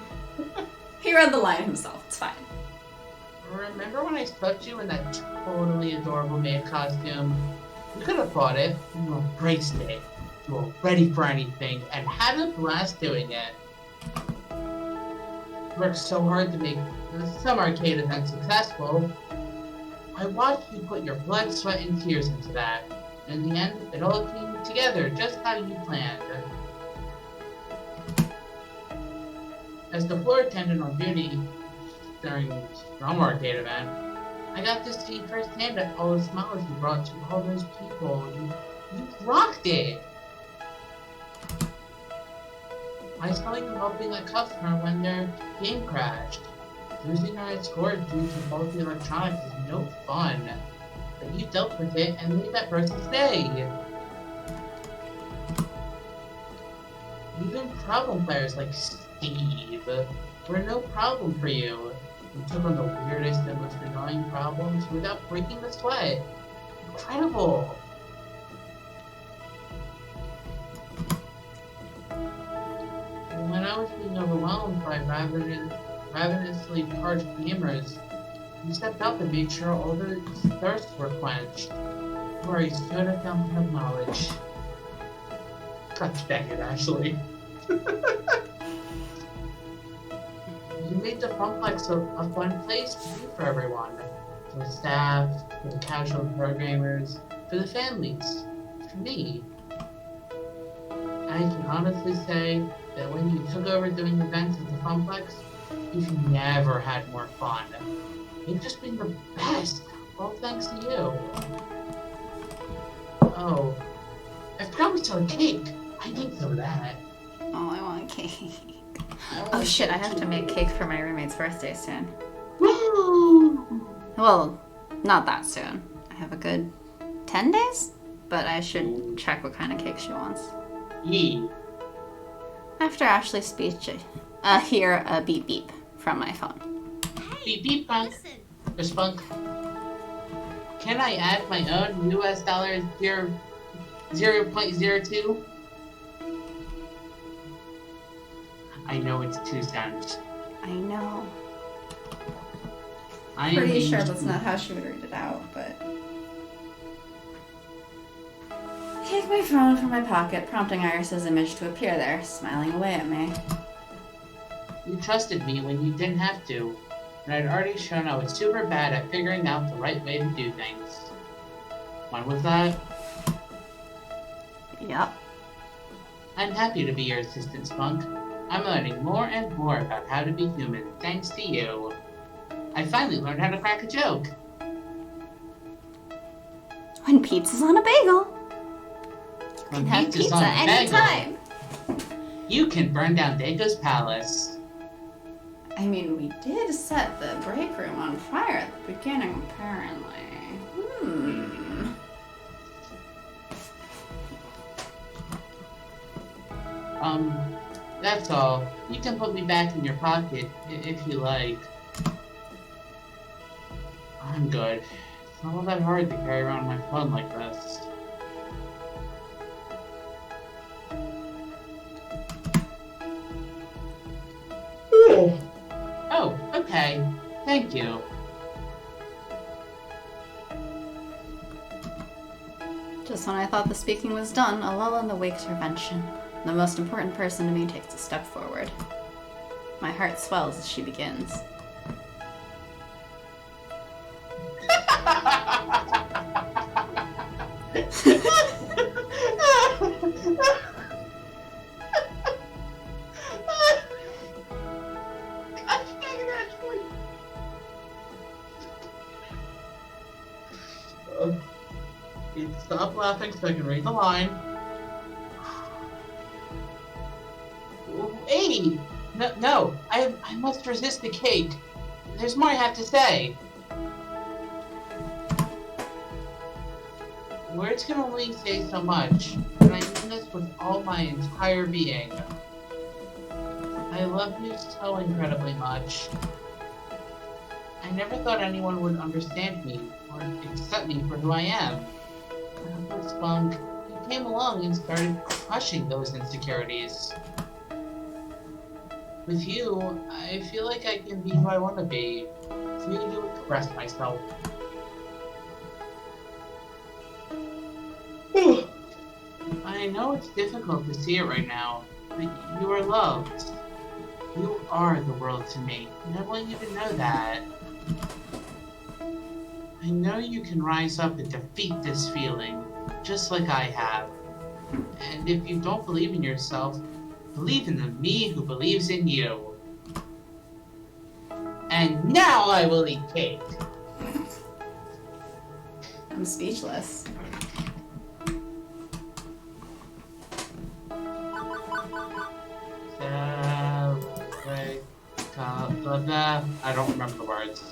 He read the line himself. It's fine. Remember when I swept you in that totally adorable maid costume? You could have bought it. You embraced it. You were ready for anything and had a blast doing it. You worked so hard to make some arcade events successful. I watched you put your blood, sweat, and tears into that. And in the end, it all came together just how you planned. As the floor attendant on duty during some arcade event, I got to see firsthand all the smiles you brought to all those people. You rocked it! I saw you helping a customer when their game crashed. Losing a high score due to faulty electronics is no fun. But you dealt with it and made that person stay. Even problem players like Steve were no problem for you. You took on the weirdest and most annoying problems without breaking a sweat. Incredible! When I was being overwhelmed by ravenously parched gamers, you stepped up and made sure all their thirsts were quenched. You are a soda fountain of knowledge. God dang it, Ashley. You made the Funplex a fun place to be for everyone. For the staff, for the casual programmers, for the families, for me. I can honestly say that when you took over doing events at the Funplex, you've never had more fun. You've just been the best, all thanks to you. Oh, I forgot we still had cake. I need some of that. Oh, I want cake. Oh shit, I have to make cake for my roommate's birthday soon. Woo! Well, not that soon. I have a good 10 days? But I should check what kind of cake she wants. Yee. After Ashley's speech, hear a beep beep from my phone. Beep beep bunk. Listen, Or spunk. Can I add my own US dollar 0.02? I know it's 2 cents. I know. I am Pretty being sure that's not how she would read it out, but... Take my phone from my pocket, prompting Iris's image to appear there, smiling away at me. You trusted me when you didn't have to, and I'd already shown I was super bad at figuring out the right way to do things. When was that? Yep. I'm happy to be your assistant, Spunk. I'm learning more and more about how to be human thanks to you. I finally learned how to crack a joke. When pizza's on a bagel, When have pizza's pizza on a bagel, anytime. you can burn down Dago's palace. I mean, we did set the break room on fire at the beginning, apparently. That's all. You can put me back in your pocket if you like. I'm good. It's not all that hard to carry around my phone like this. Oh, okay. Thank you. Just when I thought the speaking was done, a lull in the wake intervention. The most important person to me takes a step forward. My heart swells as she begins. Stop laughing so I can read the line. Hey! No, I must resist the cake. There's more I have to say. Words can only say so much, and I mean this with all my entire being. I love you so incredibly much. I never thought anyone would understand me or accept me for who I am. But Spunk, you came along and started crushing those insecurities. With you, I feel like I can be who I want to be, free to express myself. I know it's difficult to see it right now, but you are loved. You are the world to me, and I want you to know that. I know you can rise up and defeat this feeling, just like I have. And if you don't believe in yourself, believe in the me who believes in you. And now I will eat cake. I'm speechless. I don't remember the words.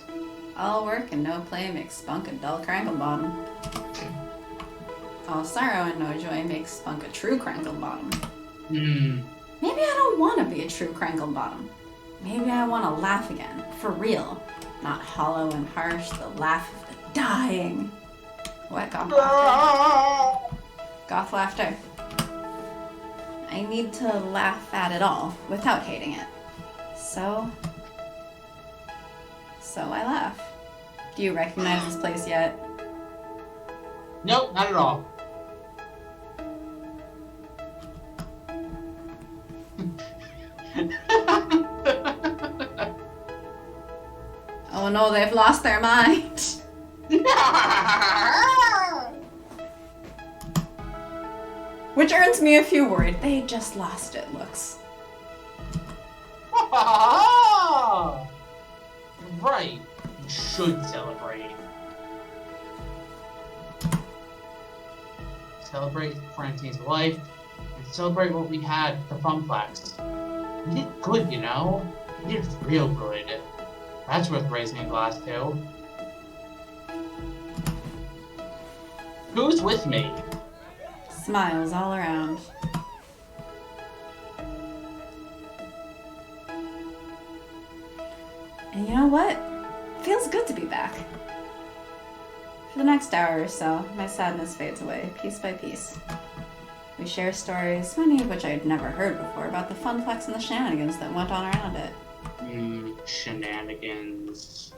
All work and no play makes Spunk a dull crankle bottom. All sorrow and no joy makes Spunk a true crankle bottom. Maybe I don't want to be a true crankle bottom. Maybe I want to laugh again, for real. Not hollow and harsh, the laugh of the dying. What goth laughter? Goth laughter. I need to laugh at it all, without hating it. So I laugh. Do you recognize this place yet? Nope, not at all. Oh no, they've lost their mind. Which earns me a few worried. They just lost it looks. Right. You should celebrate. Celebrate Francine's life, and celebrate what we had at the Funplex. We did good, you know? We did real good. That's worth raising a glass to. Who's with me? Smiles all around. And you know what? It feels good to be back. For the next hour or so, my sadness fades away, piece by piece. We share stories, many of which I had never heard before, about the Funplex and the shenanigans that went on around it. Shenanigans.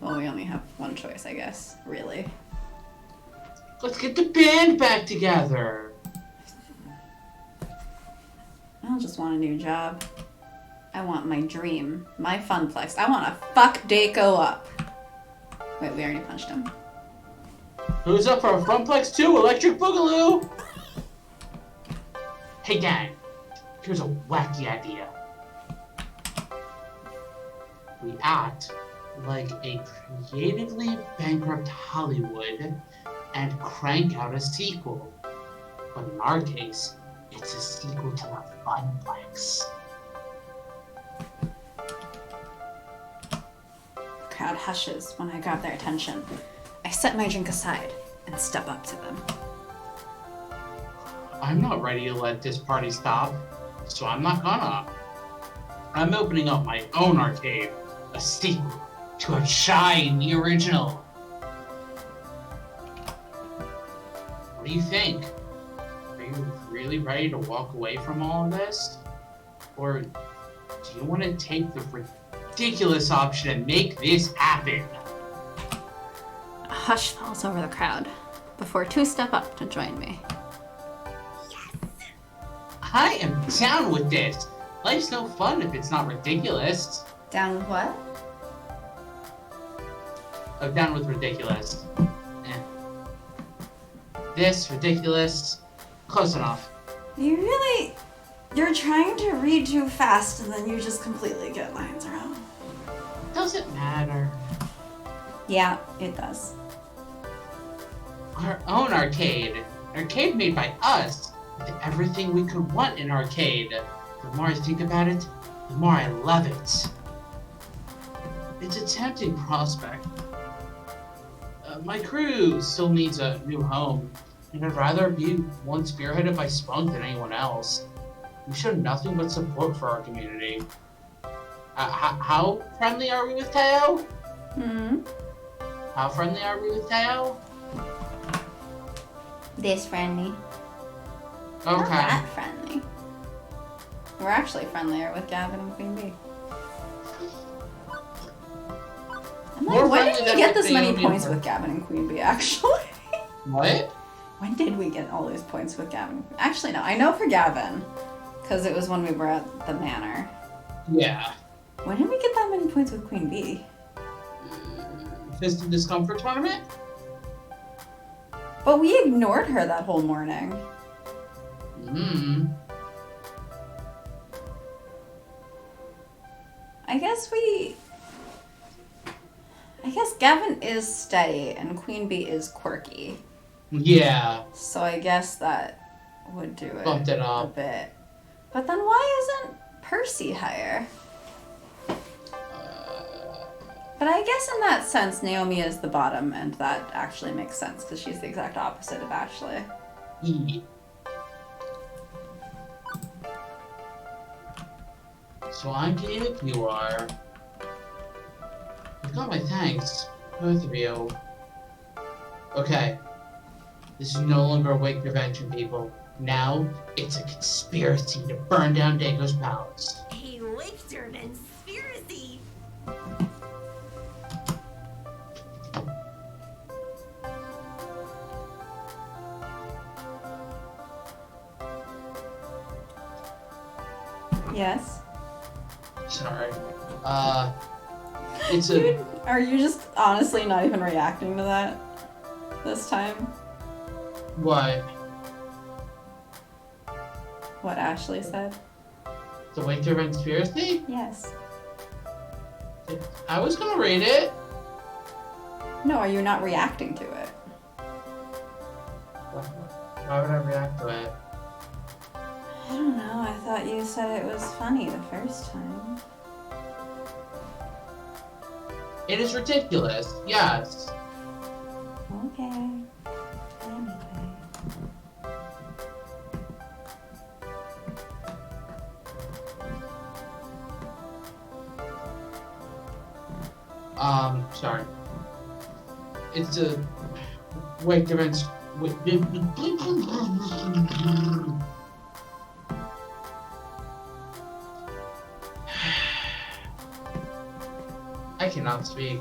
Well, we only have one choice, I guess, really. Let's get the band back together. I don't just want a new job. I want my dream, my Funplex. I want to fuck Daco up. Wait, we already punched him. Who's up for a Funplex 2 Electric Boogaloo? Hey gang, here's a wacky idea. We act like a creatively bankrupt Hollywood and crank out a sequel. But in our case, it's a sequel to the Funplex. The crowd hushes when I grab their attention. I set my drink aside and step up to them. I'm not ready to let this party stop, so I'm not gonna. I'm opening up my own arcade, a sequel to a shiny original. What do you think? Are you really ready to walk away from all of this? Or do you want to take the ridiculous option and make this happen? A hush falls over the crowd before two step up to join me. I am down with this. Life's no fun if it's not ridiculous. Down with what? I'm down with ridiculous. This, ridiculous, close enough. You're trying to read too fast and then you just completely get lines wrong. Doesn't matter. Yeah, it does. Our own arcade. Arcade made by us. With everything we could want in arcade. The more I think about it, the more I love it. It's a tempting prospect. My crew still needs a new home, and I'd rather be one spearheaded by Spunk than anyone else. We show nothing but support for our community. How friendly are we with Teo? Hmm? How friendly are we with Teo? This friendly. Okay. Not that friendly. We're actually friendlier with Gavin and Queen Bee. I'm More like, when friendly did we than get with this many Naomi points and with Gavin and Queen Bee, actually? What? When did we get all these points with Gavin? Actually, no. I know for Gavin, because it was when we were at the manor. Yeah. When did we get that many points with Queen Bee? Fist of Discomfort tournament? But we ignored her that whole morning. Hmm. I guess Gavin is steady and Queen Bee is quirky. Yeah. So I guess that would do it, Bumped it a up. bit. But then why isn't Percy higher? But I guess in that sense, Naomi is the bottom, and that actually makes sense because she's the exact opposite of Ashley. Yeah. So I'm Caleb, you are. You got my thanks, both of you. Okay. This is no longer a wake intervention, people. Now, it's a conspiracy to burn down Dago's palace. A Waker conspiracy. Yes? Sorry. It's a... Dude, are you just honestly not even reacting to that this time? What? What Ashley said? The wake conspiracy? Yes. I was gonna read it. No, are you not reacting to it? Why would I react to it? I don't know. I thought you said it was funny the first time. It is ridiculous, yes. Okay. Anyway. Sorry. It's a wake events. I cannot speak.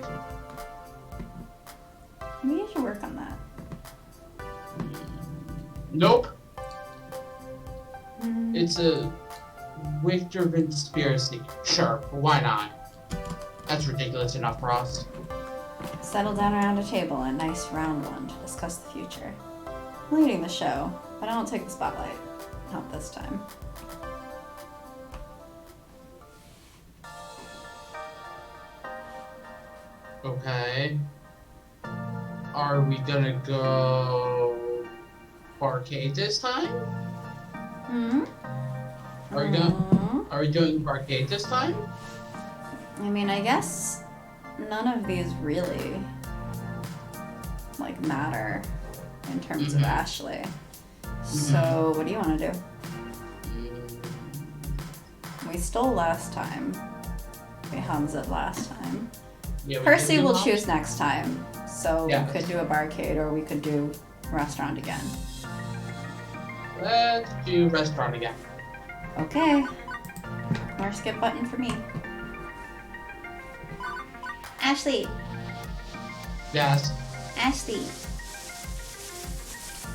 Maybe you should work on that. Nope. Mm. It's a Victor conspiracy. Sure, why not? That's ridiculous enough for us. Settle down around a table, a nice round one, to discuss the future. I'm leading the show, but I don't take the spotlight. Not this time. Okay. Are we gonna go arcade this time? Hmm? Are we going? Are we doing arcade this time? I mean, I guess none of these really, like, matter in terms of Ashley. So, what do you want to do? We stole last time. We Hamza'd last time. Yeah, we Percy can do will that. choose next time. So Yeah. we could do a barcade or we could do restaurant again. Let's do restaurant again. Okay. More skip button for me. Ashley. Yes. Ashley.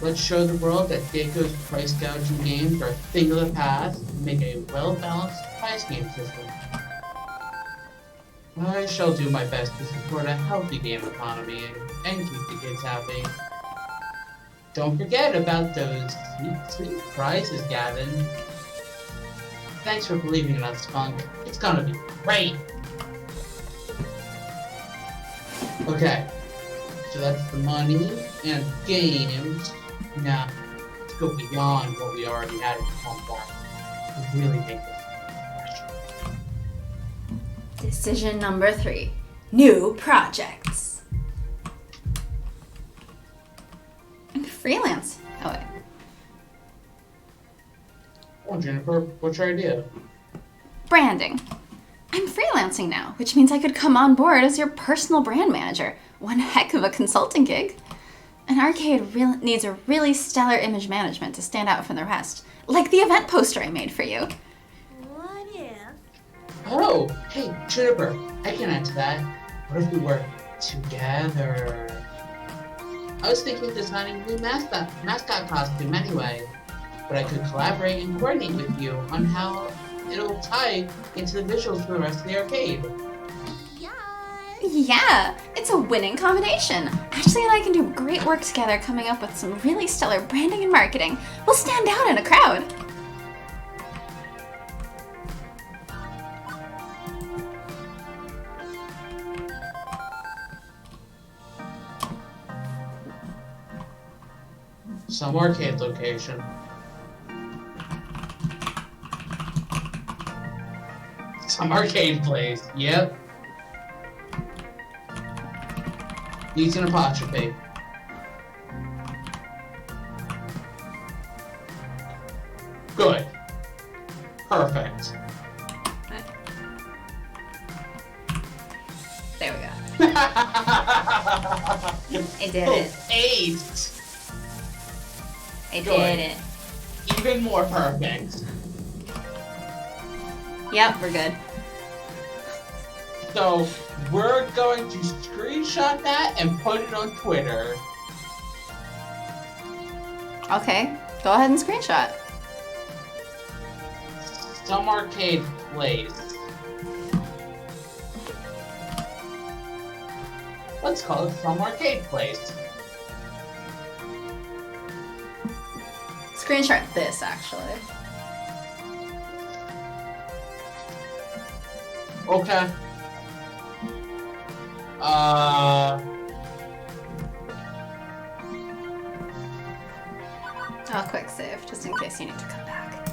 Let's show the world that Daco's price gouging games are a thing of the past and make a well-balanced price game system. I shall do my best to support a healthy game economy and keep the kids happy. Don't forget about those sweet, sweet prizes, Gavin. Thanks for believing in us, Spunk. It's gonna be great. Okay, so that's the money and games. Now, let's go beyond what we already had in the contract to really make this special. Decision number 3. New projects. Freelance. Oh, wait. Oh, Jennifer, what's your idea? Branding. I'm freelancing now, which means I could come on board as your personal brand manager. One heck of a consulting gig. An arcade needs a really stellar image management to stand out from the rest, like the event poster I made for you. What if? Oh, hey, Jennifer, I can answer that. What if we work together? I was thinking of designing a new mascot costume anyway, but I could collaborate and coordinate with you on how it'll tie into the visuals for the rest of the arcade. Yeah, it's a winning combination. Ashley and I can do great work together coming up with some really stellar branding and marketing. We'll stand out in a crowd. Some arcade location. Some arcade place, yep. Needs an apostrophe. Good. Perfect. There we go. I did it. 8. I Good. did it. Even more perfect. Yep, we're good. So, we're going to screenshot that and put it on Twitter. Okay, go ahead and screenshot. Some arcade place. Let's call it some arcade place. Screenshot this, actually. Okay. I'll quick save, just in case you need to come back.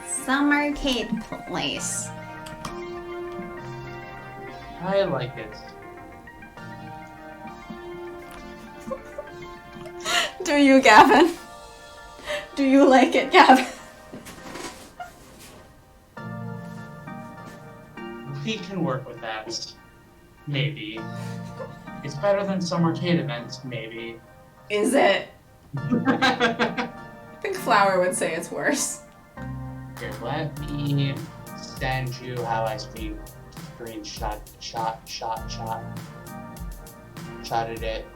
Some arcade place. I like it. Do you, Gavin? Do you like it, Gavin? We can work with that. Maybe. It's better than some arcade events, maybe. Is it? I think Flower would say it's worse. Here, let me send you how I shotted it.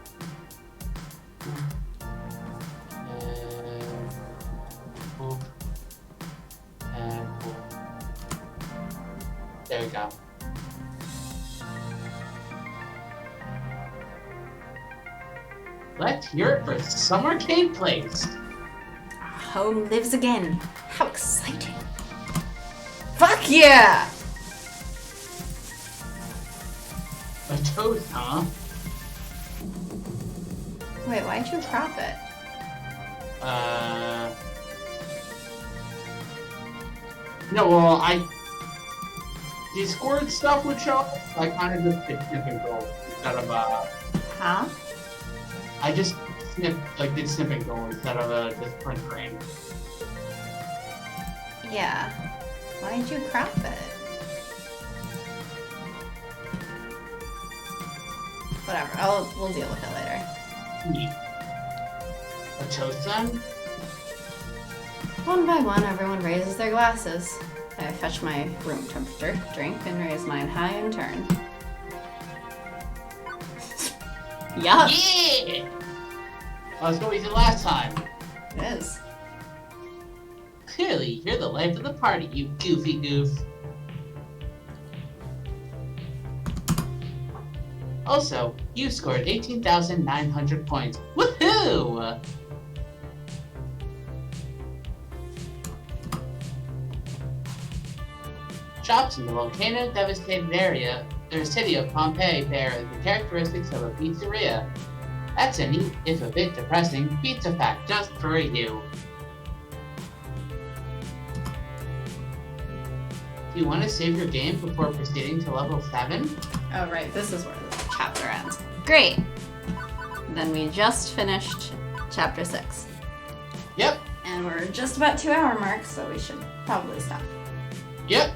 And boop. And boop. There we go. Let's hear it for some arcade place. Home lives again. How exciting. Fuck yeah! A toast, huh? Wait, why'd you crop it? No, well, Discord stuff would show up. So I kind of just did snip and go instead of, Huh? I just did snip and go instead of, just print screen. Yeah. Why'd you crop it? Whatever, we'll deal with it later. Neat. A toast then? One by one, everyone raises their glasses. I fetch my room temperature drink and raise mine high in turn. Yup! Yeah! I was going to last time. It is. Clearly, you're the life of the party, you goofy goof. Also, you scored 18,900 points. Woohoo! Shops in the volcano-devastated area their city of Pompeii bears the characteristics of a pizzeria. That's a neat, if a bit depressing, pizza fact just for you. Do you want to save your game before proceeding to level 7? Oh, right. This is where the chapter ends. Great. Then we just finished chapter 6. Yep, And we're just about 2-hour mark, so we should probably stop. yep.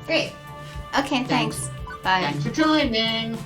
Great. Okay, thanks. Bye. Thanks for joining.